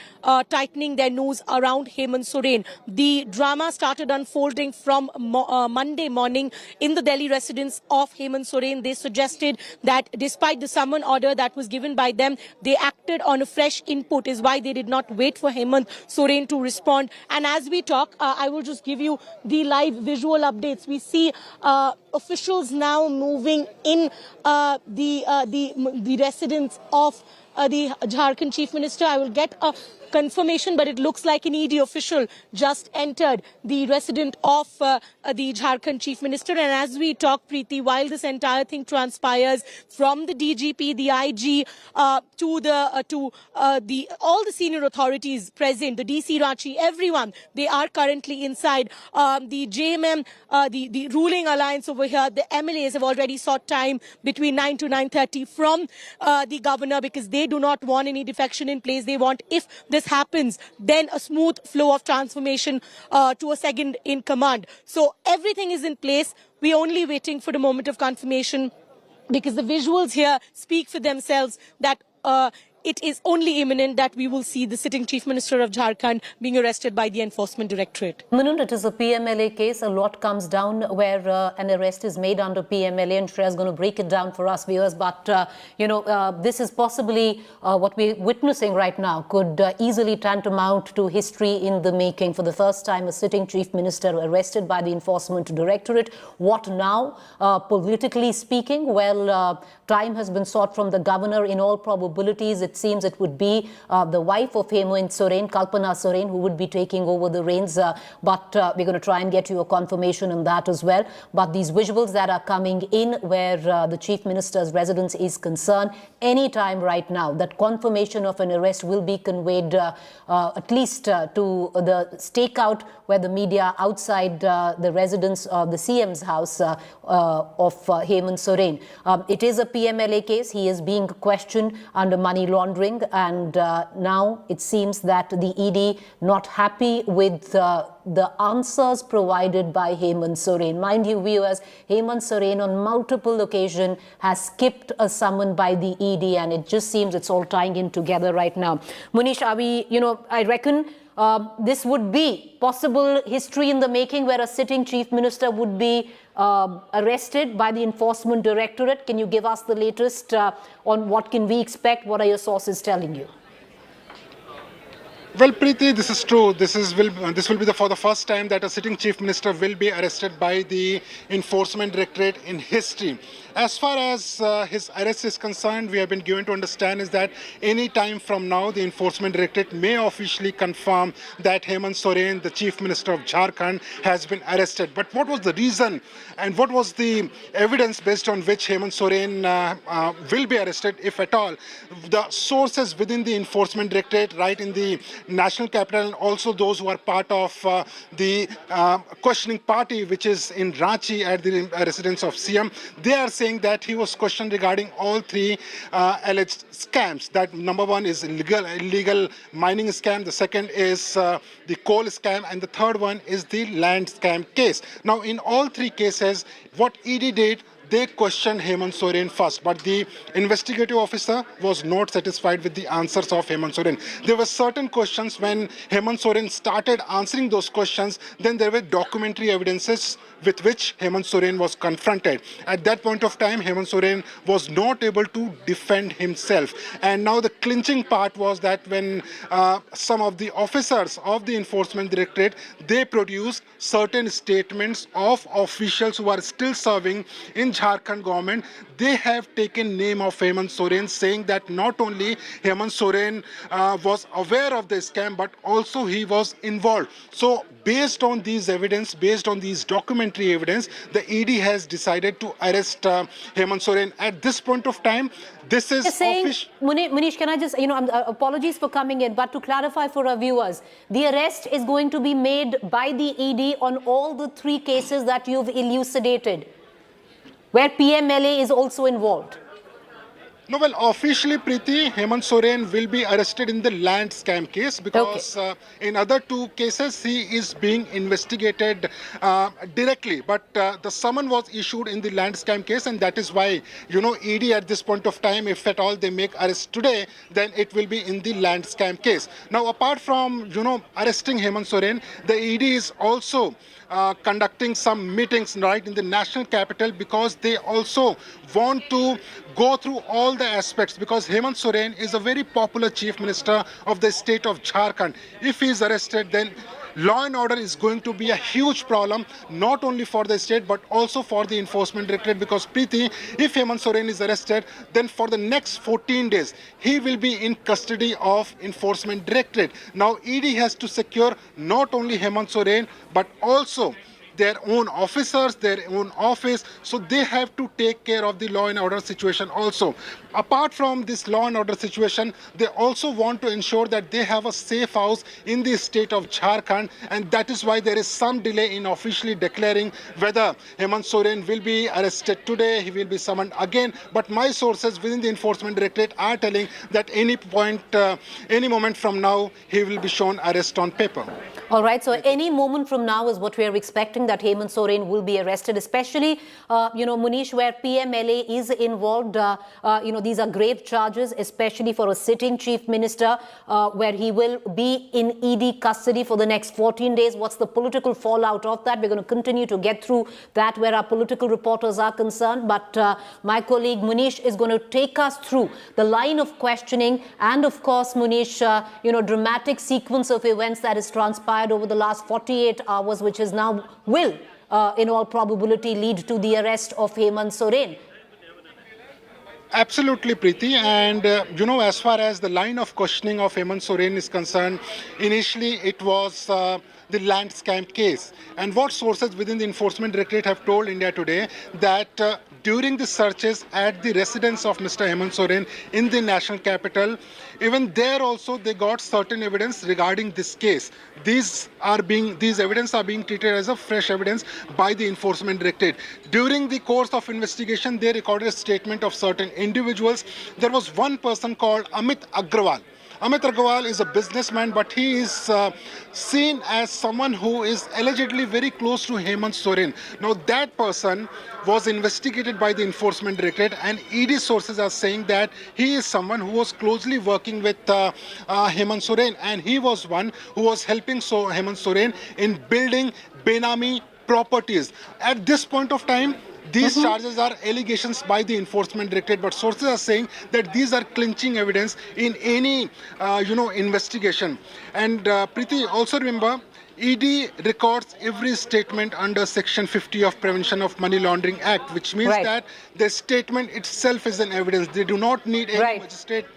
tightening their nose around Hemant Soren. The drama started unfolding from Monday morning in the Delhi residence of Hemant Soren. They suggested that despite the summon order that was given by them, they acted on a fresh input, is why they did not wait for Hemant Soren to respond. And as we talk, I will just give you the live visual updates. We see officials now moving in the residence of the Jharkhand Chief Minister. I will get a confirmation, but it looks like an ED official just entered the residence of the Jharkhand Chief Minister. And as we talk, Preeti, while this entire thing transpires, from the DGP, the IG, to all the senior authorities present, the DC Ranchi, everyone, they are currently inside. The JMM, the ruling alliance over here, the MLAs have already sought time between 9 to 9:30 from the governor, because they do not want any defection in place. They want, if this happens, then a smooth flow of transformation to a second in command. So everything is in place. We're only waiting for the moment of confirmation, because the visuals here speak for themselves that it is only imminent that we will see the sitting Chief Minister of Jharkhand being arrested by the Enforcement Directorate. Manun, it is a PMLA case. A lot comes down where an arrest is made under PMLA, and Shreya is going to break it down for us viewers. But, this is possibly what we're witnessing right now could easily tantamount to history in the making. For the first time, a sitting Chief Minister arrested by the Enforcement Directorate. What now? Politically speaking, well, time has been sought from the governor. In all probabilities, it seems it would be the wife of Hemant Soren, Kalpana Soren, who would be taking over the reins. But we're going to try and get you a confirmation on that as well. But these visuals that are coming in where the Chief Minister's residence is concerned, any time right now, that confirmation of an arrest will be conveyed at least to the stakeout where the media outside the residence of the CM's house of Hemant Soren. It is a PMLA case. He is being questioned under money laundering, and now it seems that the ED not happy with the answers provided by Hemant Soren. Mind you, viewers, Hemant Soren on multiple occasions has skipped a summon by the ED, and it just seems it's all tying in together right now. Munish, are we, I reckon this would be possible history in the making where a sitting Chief Minister would be arrested by the Enforcement Directorate. Can you give us the latest on what can we expect? What are your sources telling you? Well, Preeti, this is true. This will be for the first time that a sitting Chief Minister will be arrested by the Enforcement Directorate in history. As far as his arrest is concerned, we have been given to understand is that any time from now, the Enforcement Directorate may officially confirm that Hemant Soren, the Chief Minister of Jharkhand, has been arrested. But what was the reason and what was the evidence based on which Hemant Soren will be arrested, if at all? The sources within the Enforcement Directorate, right in the national capital, and also those who are part of the questioning party, which is in Ranchi at the residence of CM, they are saying that he was questioned regarding all three alleged scams. That number one is illegal mining scam, the second is the coal scam, and the third one is the land scam case. Now, in all three cases, what ED did, they questioned Hemant Soren first, but the investigative officer was not satisfied with the answers of Hemant Soren. There were certain questions when Hemant Soren started answering those questions, then there were documentary evidences with which Hemant Soren was confronted. At that point of time, Hemant Soren was not able to defend himself. And now the clinching part was that when some of the officers of the Enforcement Directorate, they produced certain statements of officials who are still serving in Jharkhand government. They have taken name of Hemant Soren, saying that not only Hemant Soren was aware of the scam, but also he was involved. So based on these evidence, based on these documentary evidence, the ED has decided to arrest Hemant Soren. At this point of time, this is official. Munish, can I just, apologies for coming in, but to clarify for our viewers, the arrest is going to be made by the ED on all the three cases that you've elucidated, where PMLA is also involved. No, well, officially, Preeti, Hemant Soren will be arrested in the land scam case because in other two cases, he is being investigated directly. But the summon was issued in the land scam case, and that is why, ED at this point of time, if at all they make arrest today, then it will be in the land scam case. Now, apart from, arresting Hemant Soren, the ED is also conducting some meetings right in the national capital because they also want to go through all the aspects, because Hemant Soren is a very popular Chief Minister of the state of Jharkhand. If he is arrested, then law and order is going to be a huge problem, not only for the state, but also for the Enforcement Directorate, because Preeti, if Hemant Soren is arrested, then for the next 14 days, he will be in custody of Enforcement Directorate. Now, ED has to secure not only Hemant Soren, but also their own officers, their own office, so they have to take care of the law and order situation also. Apart from this law and order situation, they also want to ensure that they have a safe house in the state of Jharkhand, and that is why there is some delay in officially declaring whether Hemant Soren will be arrested today, he will be summoned again. But my sources within the Enforcement Directorate are telling that any moment from now, he will be shown arrest on paper. All right, so any moment from now is what we are expecting, that Hemant Soren will be arrested, especially, Munish, where PMLA is involved. These are grave charges, especially for a sitting chief minister, where he will be in ED custody for the next 14 days. What's the political fallout of that? We're going to continue to get through that where our political reporters are concerned. But my colleague Munish is going to take us through the line of questioning and, of course, Munish, dramatic sequence of events that is transpired over the last 48 hours, which is now will, in all probability, lead to the arrest of Hemant Soren. Absolutely, Preeti. And, as far as the line of questioning of Hemant Soren is concerned, initially it was the land scam case. And what sources within the Enforcement Directorate have told India Today that during the searches at the residence of Mr. Hemant Soren in the national capital, even there also they got certain evidence regarding this case. These evidence are being treated as a fresh evidence by the Enforcement Directorate. During the course of investigation, they recorded a statement of certain individuals. There was one person called Amit Agrawal. Amit Agrawal is a businessman, but he is seen as someone who is allegedly very close to Hemant Soren. Now, that person was investigated by the Enforcement Directorate, and ED sources are saying that he is someone who was closely working with Hemant Soren, and he was one who was helping Hemant Soren in building Benami properties. At this point of time, these charges are allegations by the Enforcement Directorate, but sources are saying that these are clinching evidence in any, investigation. And Preeti, also remember, ED records every statement under Section 50 of Prevention of Money Laundering Act, which means that the statement itself is an evidence. They do not need any magistrate,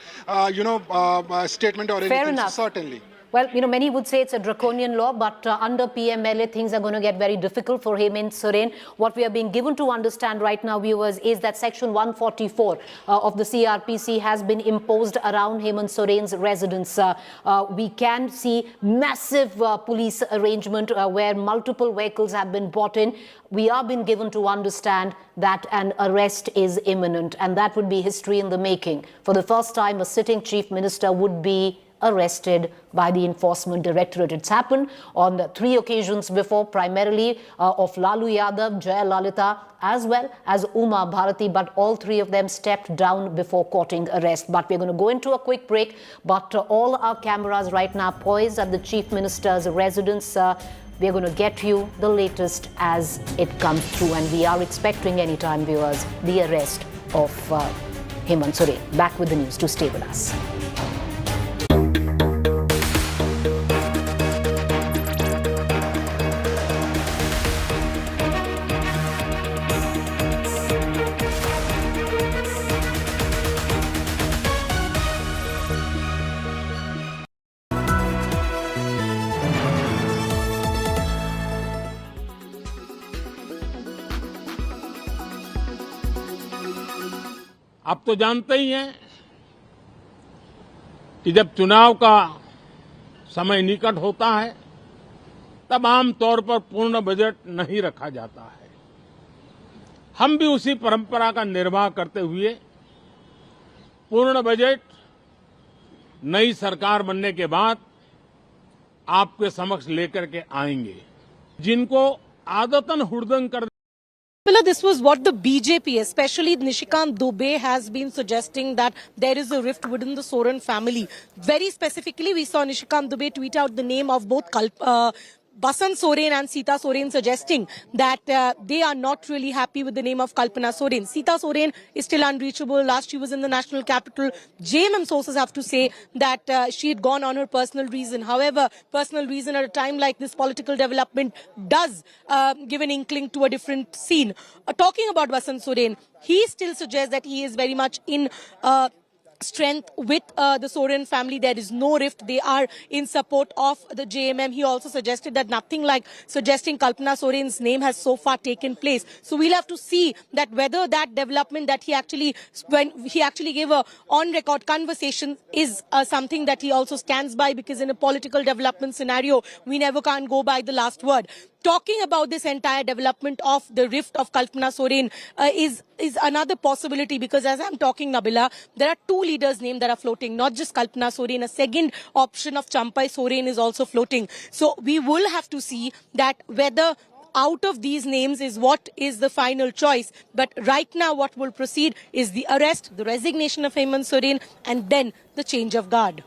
statement or anything. Fair enough. Certainly. Well, many would say it's a draconian law, but under PMLA, things are going to get very difficult for Hemant Soren. What we are being given to understand right now, viewers, is that Section 144 of the CRPC has been imposed around Hemant Soren's residence. We can see massive police arrangement where multiple vehicles have been brought in. We are being given to understand that an arrest is imminent, and that would be history in the making. For the first time, a sitting chief minister would be arrested by the Enforcement Directorate. It's happened on 3 occasions before, primarily of Lalu Yadav, Jaya Lalita, as well as Uma Bharati, but all 3 of them stepped down before courting arrest. But we're going to go into a quick break, but all our cameras right now poised at the Chief Minister's residence. We're going to get you the latest as it comes through, and we are expecting anytime, viewers, the arrest of Hemant Soren. Back with the news. To stay with us. आप तो जानते ही हैं कि जब चुनाव का समय निकट होता है तब आम तौर पर पूर्ण बजट नहीं रखा जाता है। हम भी उसी परंपरा का निर्वाह करते हुए पूर्ण बजट नई सरकार बनने के बाद आपके समक्ष लेकर के आएंगे, जिनको आदतन हुड़दंग कर This was what the BJP, especially Nishikant Dubey, has been suggesting, that there is a rift within the Soren family. Very specifically, we saw Nishikant Dubey tweet out the name of both Basant Soren and Sita Soren, suggesting that they are not really happy with the name of Kalpana Soren. Sita Soren is still unreachable. Last she was in the national capital. JMM sources have to say that she had gone on her personal reason. However, personal reason at a time like this, political development does give an inkling to a different scene. Talking about Basant Soren, he still suggests that he is very much in strength with the Soren family. There is no rift. They are in support of the JMM. He also suggested that nothing like suggesting Kalpana Soren's name has so far taken place. So we'll have to see that whether that development that he actually, when he actually gave a on-record conversation, is something that he also stands by, because in a political development scenario, we never can't go by the last word. talking about this entire development of the rift of Kalpana Soren is another possibility, because as I'm talking, Nabila, there are two leaders' names that are floating, not just Kalpana Soren. A second option of Champai Soren is also floating. So we will have to see that whether out of these names is what is the final choice. But right now what will proceed is the arrest, the resignation of Hemant Soren, and then the change of guard.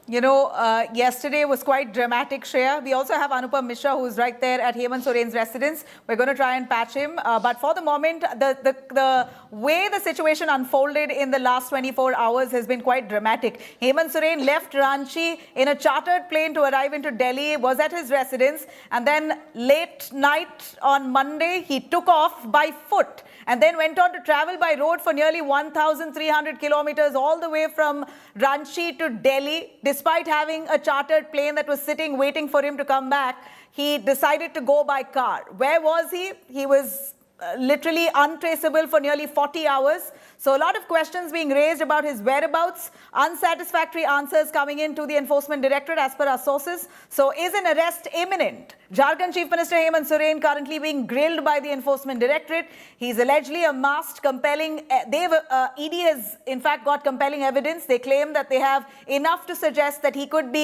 You know, yesterday was quite dramatic, Shreya. We also have Anupam Mishra, who's right there at Hemant Soren's residence. We're going to try and patch him. But for the moment, the way the situation unfolded in the last 24 hours has been quite dramatic. Hemant Soren left Ranchi in a chartered plane to arrive into Delhi, was at his residence, and then late night on Monday, he took off by foot and then went on to travel by road for nearly 1,300 kilometers all the way from Ranchi to Delhi. Despite having a chartered plane that was sitting waiting for him to come back, he decided to go by car. Where was he? He was literally untraceable for nearly 40 hours. So a lot of questions being raised about his whereabouts, unsatisfactory answers coming in to the Enforcement Directorate as per our sources. So is an arrest imminent? Jharkhand Chief Minister Hemant Soren currently being grilled by the Enforcement Directorate. He's allegedly amassed compelling, ED has in fact got compelling evidence. They claim that they have enough to suggest that he could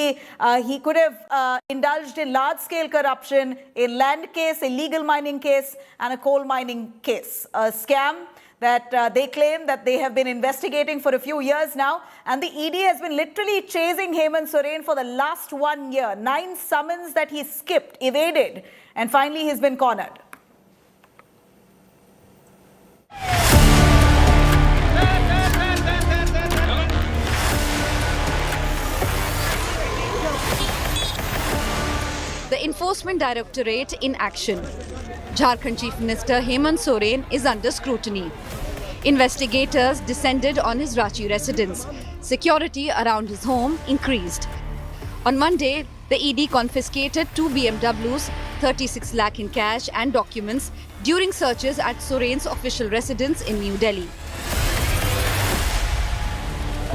have indulged in large-scale corruption, a land case, a legal mining case, and a coal mining case. A scam that they claim that they have been investigating for a few years now. And the ED has been literally chasing Hemant Soren for the last 1 year. 9 summons that he skipped, evaded, and finally he's been cornered. The Enforcement Directorate in action. Jharkhand Chief Minister Hemant Soren is under scrutiny. Investigators descended on his Ranchi residence. Security around his home increased. On Monday, the ED confiscated 2 BMWs, 36 lakh in cash and documents during searches at Soren's official residence in New Delhi.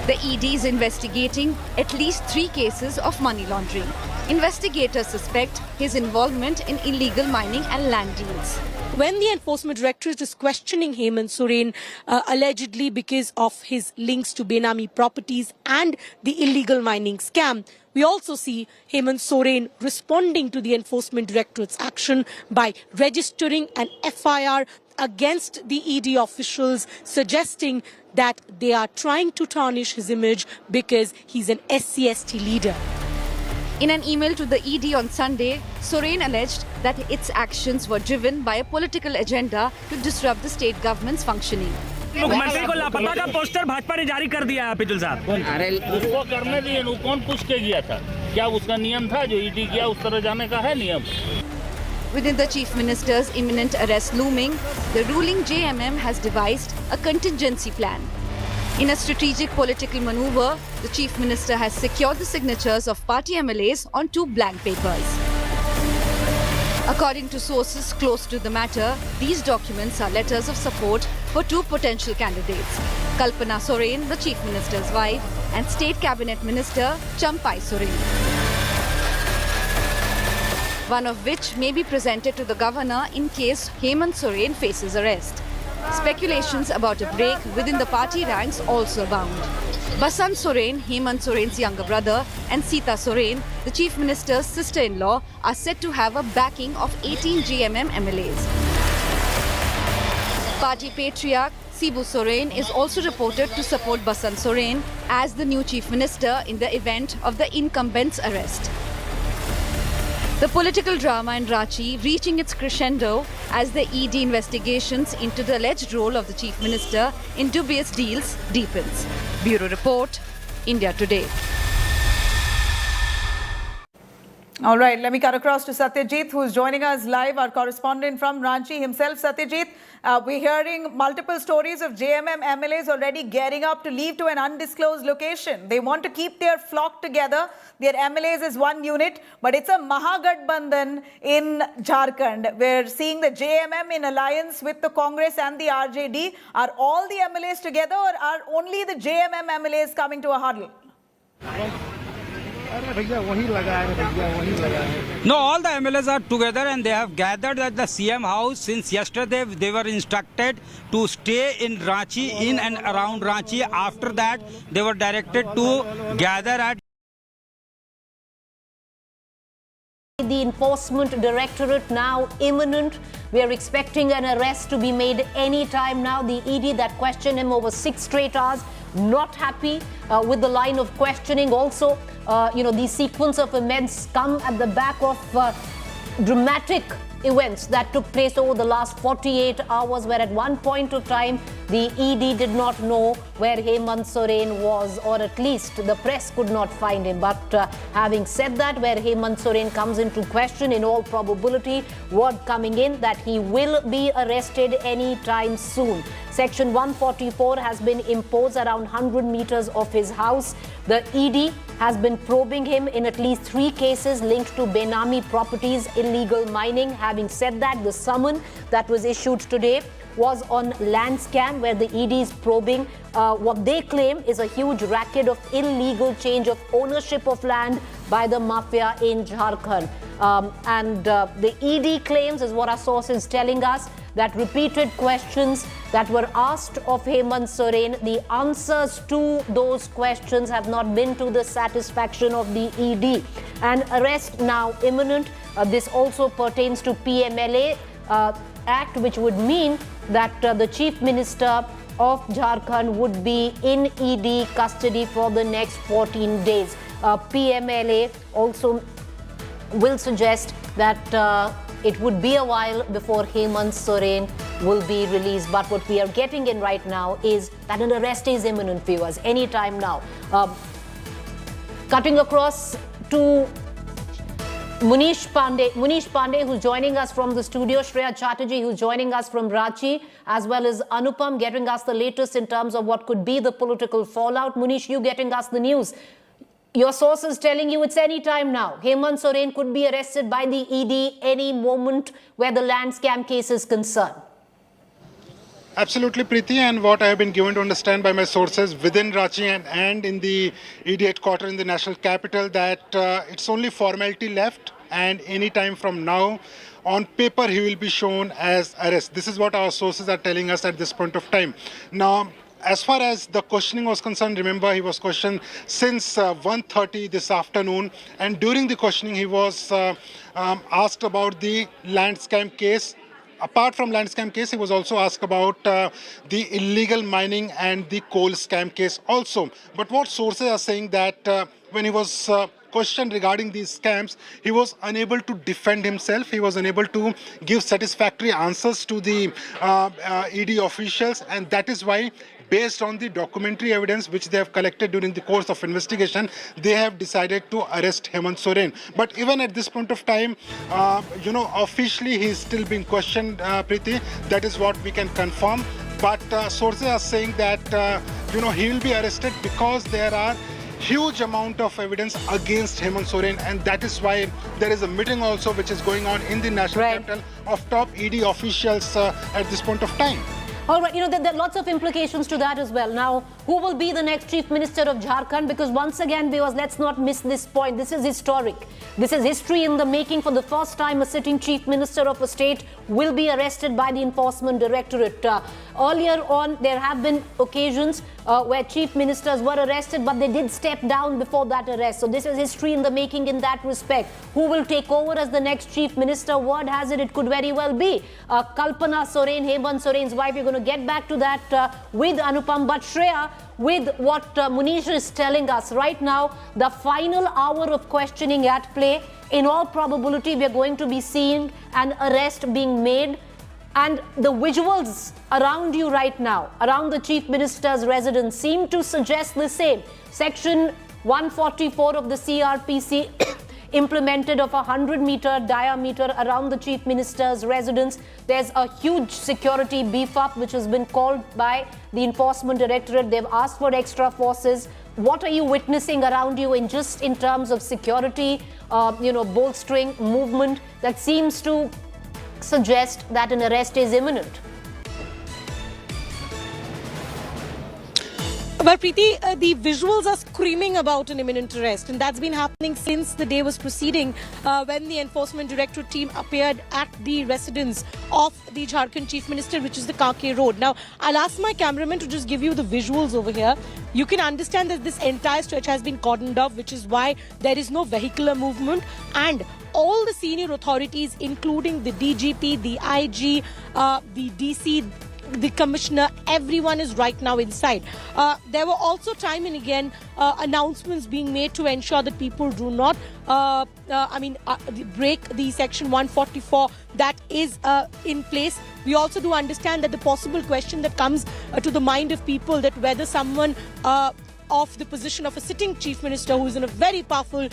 The ED is investigating at least 3 cases of money laundering. Investigators suspect his involvement in illegal mining and land deals. When the Enforcement Directorate is questioning Hemant Soren allegedly because of his links to Benami properties and the illegal mining scam, we also see Hemant Soren responding to the Enforcement Directorate's action by registering an FIR against the ED officials, suggesting that they are trying to tarnish his image because he's an SC/ST leader. In an email to the ED on Sunday, Soren alleged that its actions were driven by a political agenda to disrupt the state government's functioning. मुख्यमंत्री को लापता का poster Bhajpa ने जारी कर दिया है पिजुल साहब। अरे उसको करने दिए, कौन पूछ के गया था? क्या उसका नियम था जो ईडी किया उस तरह जाने का है नियम? Within the Chief Minister's imminent arrest looming, the ruling JMM has devised a contingency plan. In a strategic political maneuver, the Chief Minister has secured the signatures of party MLAs on 2 blank papers. According to sources close to the matter, these documents are letters of support for 2 potential candidates, Kalpana Soren, the Chief Minister's wife, and State Cabinet Minister Champai Soren, one of which may be presented to the governor in case Hemant Soren faces arrest. Speculations about a break within the party ranks also abound. Basant Soren, Hemant Soren's younger brother, and Sita Soren, the Chief Minister's sister-in-law, are said to have a backing of 18 JMM MLAs. Party patriarch Sibu Soren is also reported to support Basant Soren as the new Chief Minister in the event of the incumbent's arrest. The political drama in Ranchi reaching its crescendo as the ED investigations into the alleged role of the Chief Minister in dubious deals deepens. Bureau Report, India Today. All right, let me cut across to Satyajit, who's joining us live, our correspondent from Ranchi himself. Satyajit, we're hearing multiple stories of JMM MLAs already gearing up to leave to an undisclosed location. They want to keep their flock together, their MLAs as one unit, but it's a Mahagathbandhan in Jharkhand. We're seeing the JMM in alliance with the Congress and the RJD. Are all the MLAs together, or are only the JMM MLAs coming to a huddle? No, all the MLAs are together and they have gathered at the CM house since yesterday. They were instructed to stay in Ranchi, in and around Ranchi. After that, they were directed to gather at the Enforcement Directorate now imminent. We are expecting an arrest to be made any time now. The ED that questioned him over 6 straight hours, not happy with the line of questioning. Also, the sequence of events come at the back of dramatic events that took place over the last 48 hours, where at one point of time, the ED did not know where Hemant Soren was, or at least the press could not find him. But having said that, where Hemant Soren comes into question, in all probability, word coming in that he will be arrested any time soon. Section 144 has been imposed around 100 meters of his house. The ED has been probing him in at least 3 cases linked to Benami properties, illegal mining. Having said that, the summon that was issued today was on land scam, where the ED is probing what they claim is a huge racket of illegal change of ownership of land by the mafia in Jharkhand. The ED claims, is what our source is telling us, that repeated questions that were asked of Hemant Soren, the answers to those questions have not been to the satisfaction of the ED. An arrest now imminent. This also pertains to PMLA Act, which would mean that the Chief Minister of Jharkhand would be in ED custody for the next 14 days. PMLA also will suggest that it would be a while before Hemant Soren will be released. But what we are getting in right now is that an arrest is imminent, viewers, any time now. Cutting across to Munish Pandey, who's joining us from the studio, Shreya Chatterjee, who's joining us from Ranchi, as well as Anupam, getting us the latest in terms of what could be the political fallout. Munish, you getting us the news. Your source is telling you it's any time now. Hemant Soren could be arrested by the ED any moment where the land scam case is concerned. Absolutely, Preeti, and what I have been given to understand by my sources within Ranchi and in the ED headquarters in the national capital, that it's only formality left, and any time from now, on paper, he will be shown as arrest. This is what our sources are telling us at this point of time. Now, as far as the questioning was concerned, remember, he was questioned since 1:30 this afternoon, and during the questioning, he was asked about the land scam case. Apart from land scam case, he was also asked about the illegal mining and the coal scam case also. But what sources are saying that when he was questioned regarding these scams, he was unable to defend himself. He was unable to give satisfactory answers to the ED officials, and that is why, based on the documentary evidence which they have collected during the course of investigation, they have decided to arrest Hemant Soren. But even at this point of time, officially he is still being questioned, Preeti. That is what we can confirm. But sources are saying that, he will be arrested because there are huge amount of evidence against Hemant Soren, and that is why there is a meeting also which is going on in the national capital of top ED officials at this point of time. All right, there are lots of implications to that as well. Now, who will be the next Chief Minister of Jharkhand? Because once again, viewers, let's not miss this point. This is historic. This is history in the making. For the first time, a sitting Chief Minister of a state will be arrested by the Enforcement Directorate. Earlier on, there have been occasions where Chief Ministers were arrested, but they did step down before that arrest. So this is history in the making in that respect. Who will take over as the next Chief Minister? Word has it, it could very well be Kalpana Soren, Hemant Soren's wife. You're going to get back to that with Anupam. But Shreya, with what Munish is telling us right now, the final hour of questioning at play, in all probability, we are going to be seeing an arrest being made. And the visuals around you right now, around the Chief Minister's residence, seem to suggest the same. Section 144 of the CRPC implemented of 100-meter diameter around the Chief Minister's residence. There's a huge security beef-up which has been called by the Enforcement Directorate. They've asked for extra forces. What are you witnessing around you in terms of security, bolstering movement that seems to suggest that an arrest is imminent? Well, Preeti, the visuals are screaming about an imminent arrest, and that's been happening since the day was proceeding when the Enforcement Directorate team appeared at the residence of the Jharkhand Chief Minister, which is the Kake Road. Now, I'll ask my cameraman to just give you the visuals over here. You can understand that this entire stretch has been cordoned off, which is why there is no vehicular movement, and all the senior authorities, including the DGP, the IG, the DC, the commissioner, everyone is right now inside. There were also time and again announcements being made to ensure that people do not break the section 144 that is in place. We also do understand that the possible question that comes to the mind of people, that whether someone of the position of a sitting chief minister who is in a very powerful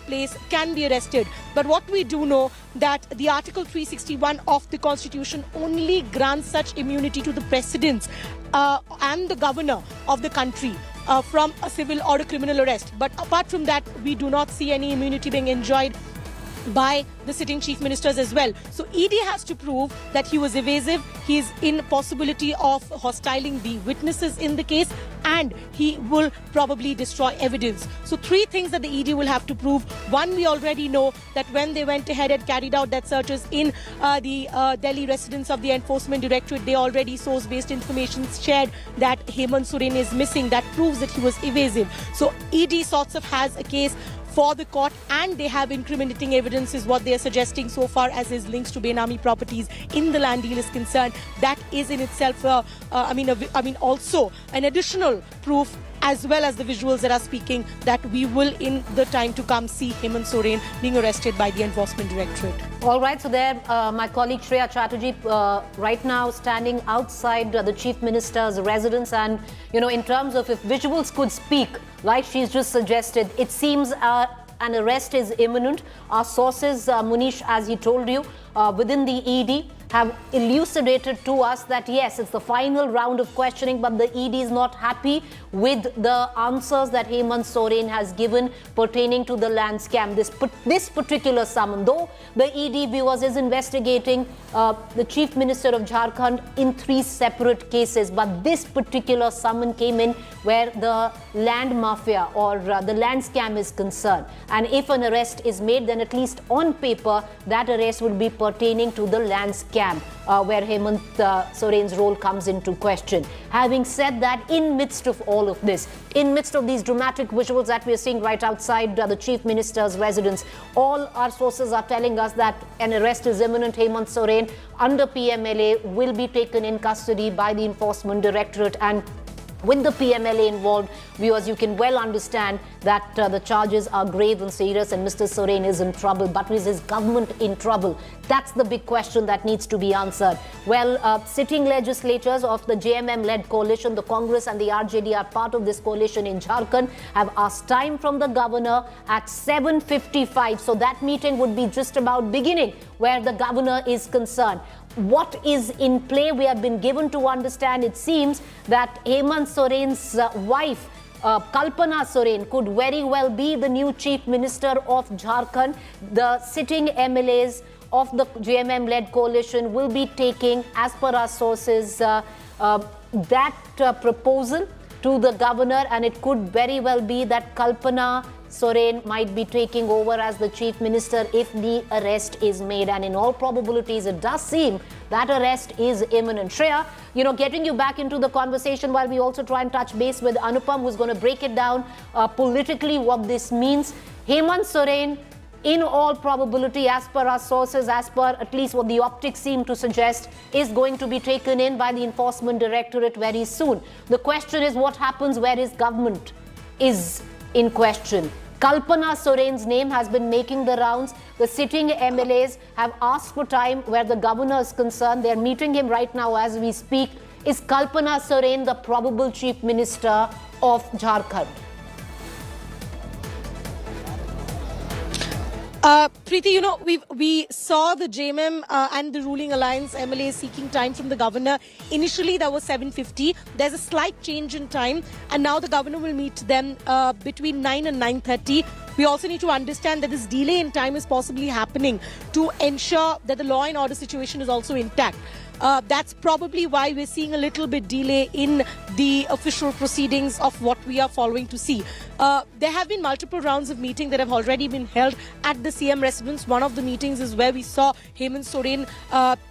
place can be arrested. But what we do know, that the Article 361 of the Constitution only grants such immunity to the presidents and the governor of the country from a civil or a criminal arrest. But apart from that, we do not see any immunity being enjoyed by the sitting chief ministers as well. So ED has to prove that he was evasive, he is in possibility of hostiling the witnesses in the case, and he will probably destroy evidence. So three things that the ED will have to prove. One, we already know that when they went ahead and carried out that searches in the Delhi residence of the Enforcement Directorate, they already source-based information shared that Hemant Soren is missing. That proves that he was evasive. So ED sorts of has a case for the court, and they have incriminating evidence is what they are suggesting so far as his links to Benami properties in the land deal is concerned. That is in itself, also an additional proof, as well as the visuals that are speaking, that we will in the time to come see Hemant Soren being arrested by the Enforcement Directorate. All right, so there my colleague Shreya Chatterjee right now standing outside the Chief Minister's residence, and in terms of if visuals could speak, like she's just suggested, it seems an arrest is imminent. Our sources, Munish, as he told you, within the ED have elucidated to us that yes, it's the final round of questioning, but the ED is not happy with the answers that Hemant Soren has given pertaining to the land scam. This particular summon, though the ED viewers is investigating the Chief Minister of Jharkhand in 3 separate cases, but this particular summon came in where the land mafia or the land scam is concerned. And if an arrest is made, then at least on paper, that arrest would be pertaining to the land scam, where Hemant Soren's role comes into question. Having said that, in midst of all of this, in midst of these dramatic visuals that we are seeing right outside the Chief Minister's residence, all our sources are telling us that an arrest is imminent. Hemant Soren, under PMLA, will be taken in custody by the Enforcement Directorate, and with the PMLA involved, viewers, you can well understand that the charges are grave and serious, and Mr. Soren is in trouble. But is his government in trouble? That's the big question that needs to be answered. Well, sitting legislators of the JMM-led coalition, the Congress and the RJD are part of this coalition in Jharkhand, have asked time from the governor at 7:55. So that meeting would be just about beginning, where the governor is concerned. What is in play? We have been given to understand, it seems, that Hemant Soren's wife, Kalpana Soren, could very well be the new Chief Minister of Jharkhand. The sitting MLAs of the JMM-led coalition will be taking, as per our sources, that proposal to the governor, and it could very well be that Kalpana Soren might be taking over as the Chief Minister if the arrest is made. And in all probabilities, it does seem that arrest is imminent. Shreya, getting you back into the conversation while we also try and touch base with Anupam, who's going to break it down politically what this means. Hemant Soren, in all probability, as per our sources, as per at least what the optics seem to suggest, is going to be taken in by the Enforcement Directorate very soon. The question is what happens where his government is in question. Kalpana Soren's name has been making the rounds. The sitting MLAs have asked for time where the governor is concerned. They're meeting him right now as we speak. Is Kalpana Soren the probable Chief Minister of Jharkhand? Preeti, we saw the JMM and the ruling alliance MLA seeking time from the governor. Initially, that was 7:50. There's a slight change in time, and now the governor will meet them between 9 and 9:30. We also need to understand that this delay in time is possibly happening to ensure that the law and order situation is also intact. That's probably why we're seeing a little bit delay in the official proceedings of what we are following to see. There have been multiple rounds of meeting that have already been held at the CM residence. One of the meetings is where we saw Hemant Soren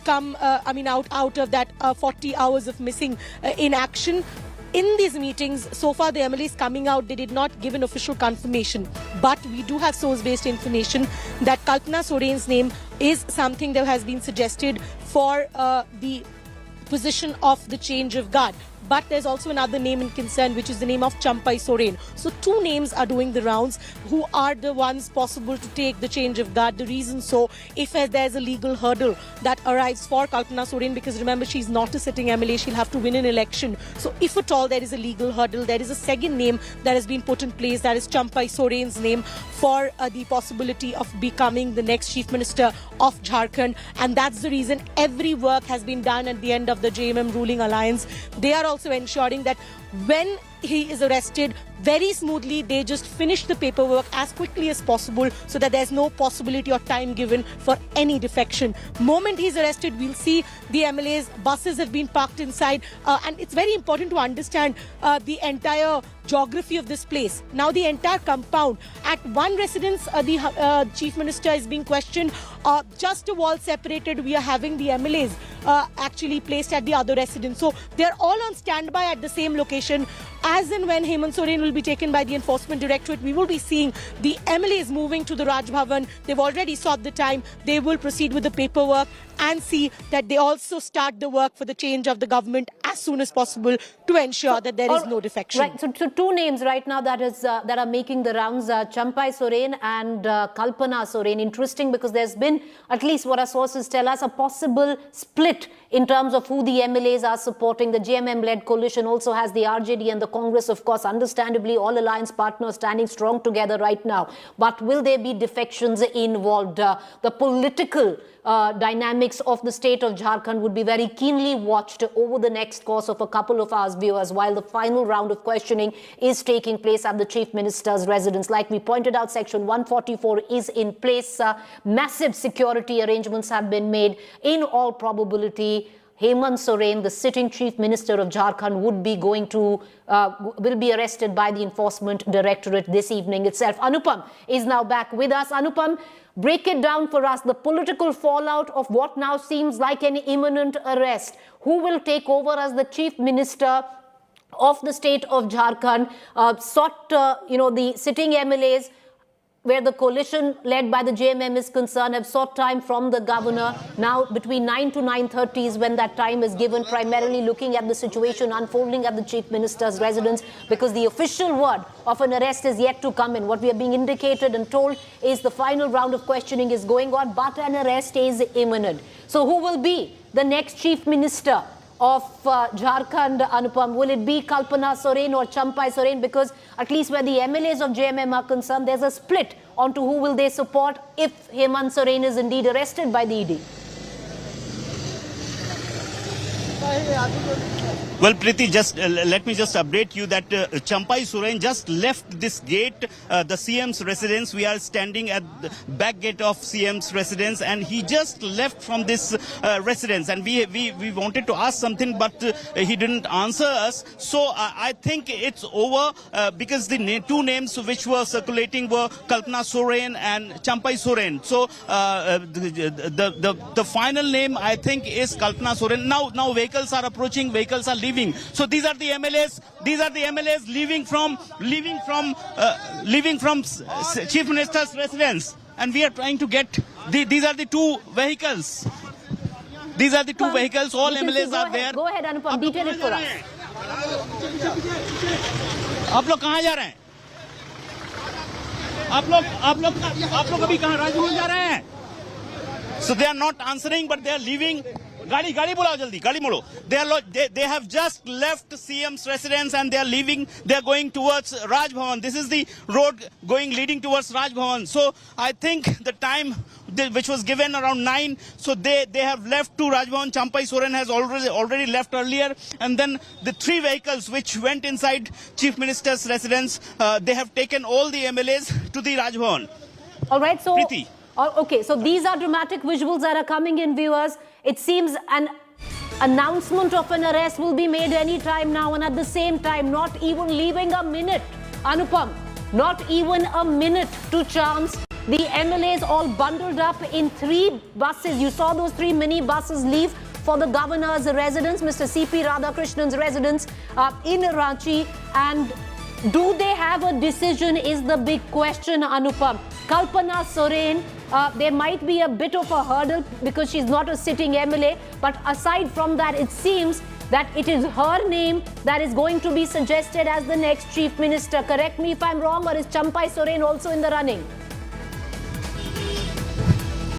come out of that 40 hours of missing in action. In these meetings, so far the MLAs coming out, they did not give an official confirmation. But we do have source-based information that Kalpana Soren's name is something that has been suggested for the position of the change of guard. But there's also another name in concern, which is the name of Champai Soren. So two names are doing the rounds, who are the ones possible to take the change of guard. The reason so, if there's a legal hurdle that arrives for Kalpana Soren, because remember, she's not a sitting MLA, she'll have to win an election. So if at all there is a legal hurdle, there is a second name that has been put in place, that is Champai Soren's name, for the possibility of becoming the next Chief Minister of Jharkhand. And that's the reason every work has been done at the end of the JMM ruling alliance. They are also ensuring that when he is arrested, very smoothly they just finish the paperwork as quickly as possible so that there's no possibility or time given for any defection. Moment he's arrested, we'll see the MLAs, buses have been parked inside, and it's very important to understand the entire geography of this place. Now the entire compound, at one residence the Chief Minister is being questioned, just a wall separated, we are having the MLAs actually placed at the other residence. So they're all on standby at the same location. As and when Hemant Soren will be taken by the Enforcement Directorate, we will be seeing the MLAs moving to the Raj Bhavan. They've already sought the time. They will proceed with the paperwork and see that they also start the work for the change of the government as soon as possible to ensure that there is no defection. Right. So two names right now that are making the rounds, Champai Soren and Kalpana Soren. Interesting, because there's been, at least what our sources tell us, a possible split in terms of who the MLAs are supporting. The JMM-led coalition also has the RJD and the Congress, of course, understandably, all alliance partners standing strong together right now. But will there be defections involved? The political dynamics of the state of Jharkhand would be very keenly watched over the next course of a couple of hours, viewers, while the final round of questioning is taking place at the Chief Minister's residence. Like we pointed out, Section 144 is in place. Massive security arrangements have been made. In all probability, Hemant Soren, the sitting Chief Minister of Jharkhand, will be arrested by the Enforcement Directorate this evening itself. Anupam is now back with us. Anupam, break it down for us, the political fallout of what now seems like an imminent arrest. Who will take over as the Chief Minister of the state of Jharkhand? The sitting MLAs, where the coalition led by the JMM is concerned, have sought time from the governor. Now between 9 to 9:30 is when that time is given, primarily looking at the situation unfolding at the Chief Minister's residence, because the official word of an arrest is yet to come in. What we are being indicated and told is the final round of questioning is going on, but an arrest is imminent. So who will be the next Chief Minister of Jharkhand, Anupam? Will it be Kalpana Soren or Champai Soren? Because at least where the MLAs of JMM are concerned, there's a split onto who will they support if Hemant Soren is indeed arrested by the ED. Well, Preeti, let me just update you that Champai Soren just left this gate, the CM's residence. We are standing at the back gate of CM's residence, and he just left from this residence. And we wanted to ask something, but he didn't answer us. So I think it's over because the two names which were circulating were Kalpana Soren and Champai Soren. So the final name, I think, is Kalpana Soren. Now vehicles are approaching, vehicles are leaving. So these are the MLAs. These are the MLAs leaving from Chief Minister's residence, and we are trying to get. These are the two vehicles. These are the two vehicles. All MLAs are there. Go ahead, Anupam. Detail it for us. आप लोग कहाँ जा रहे हैं? आप लोग अभी कहाँ राजभवन जा रहे हैं? So they are not answering, but they are leaving. गाड़ी बुलाओ जल्दी, गाड़ी मोड़ो. They have just left CM's residence and they are leaving. They are going towards Raj Bhavan. This is the road leading towards Raj Bhavan. So I think the time which was given around 9, so they have left to Raj Bhavan. Champai Soren has already left earlier, and then the three vehicles which went inside Chief Minister's residence, they have taken all the MLAs to the Raj Bhavan. All right, so Preeti. Okay, so these are dramatic visuals that are coming in, viewers. It seems, and announcement of an arrest will be made any time now, and at the same time, not even leaving a minute, Anupam, not even a minute to chance. The MLAs all bundled up in 3 buses. You saw those 3 mini buses leave for the governor's residence, Mr. C.P. Radhakrishnan's residence in Ranchi. And do they have a decision is the big question, Anupam. Kalpana Soren, there might be a bit of a hurdle because she's not a sitting MLA. But aside from that, it seems that it is her name that is going to be suggested as the next chief minister. Correct me if I'm wrong, or is Champai Soren also in the running?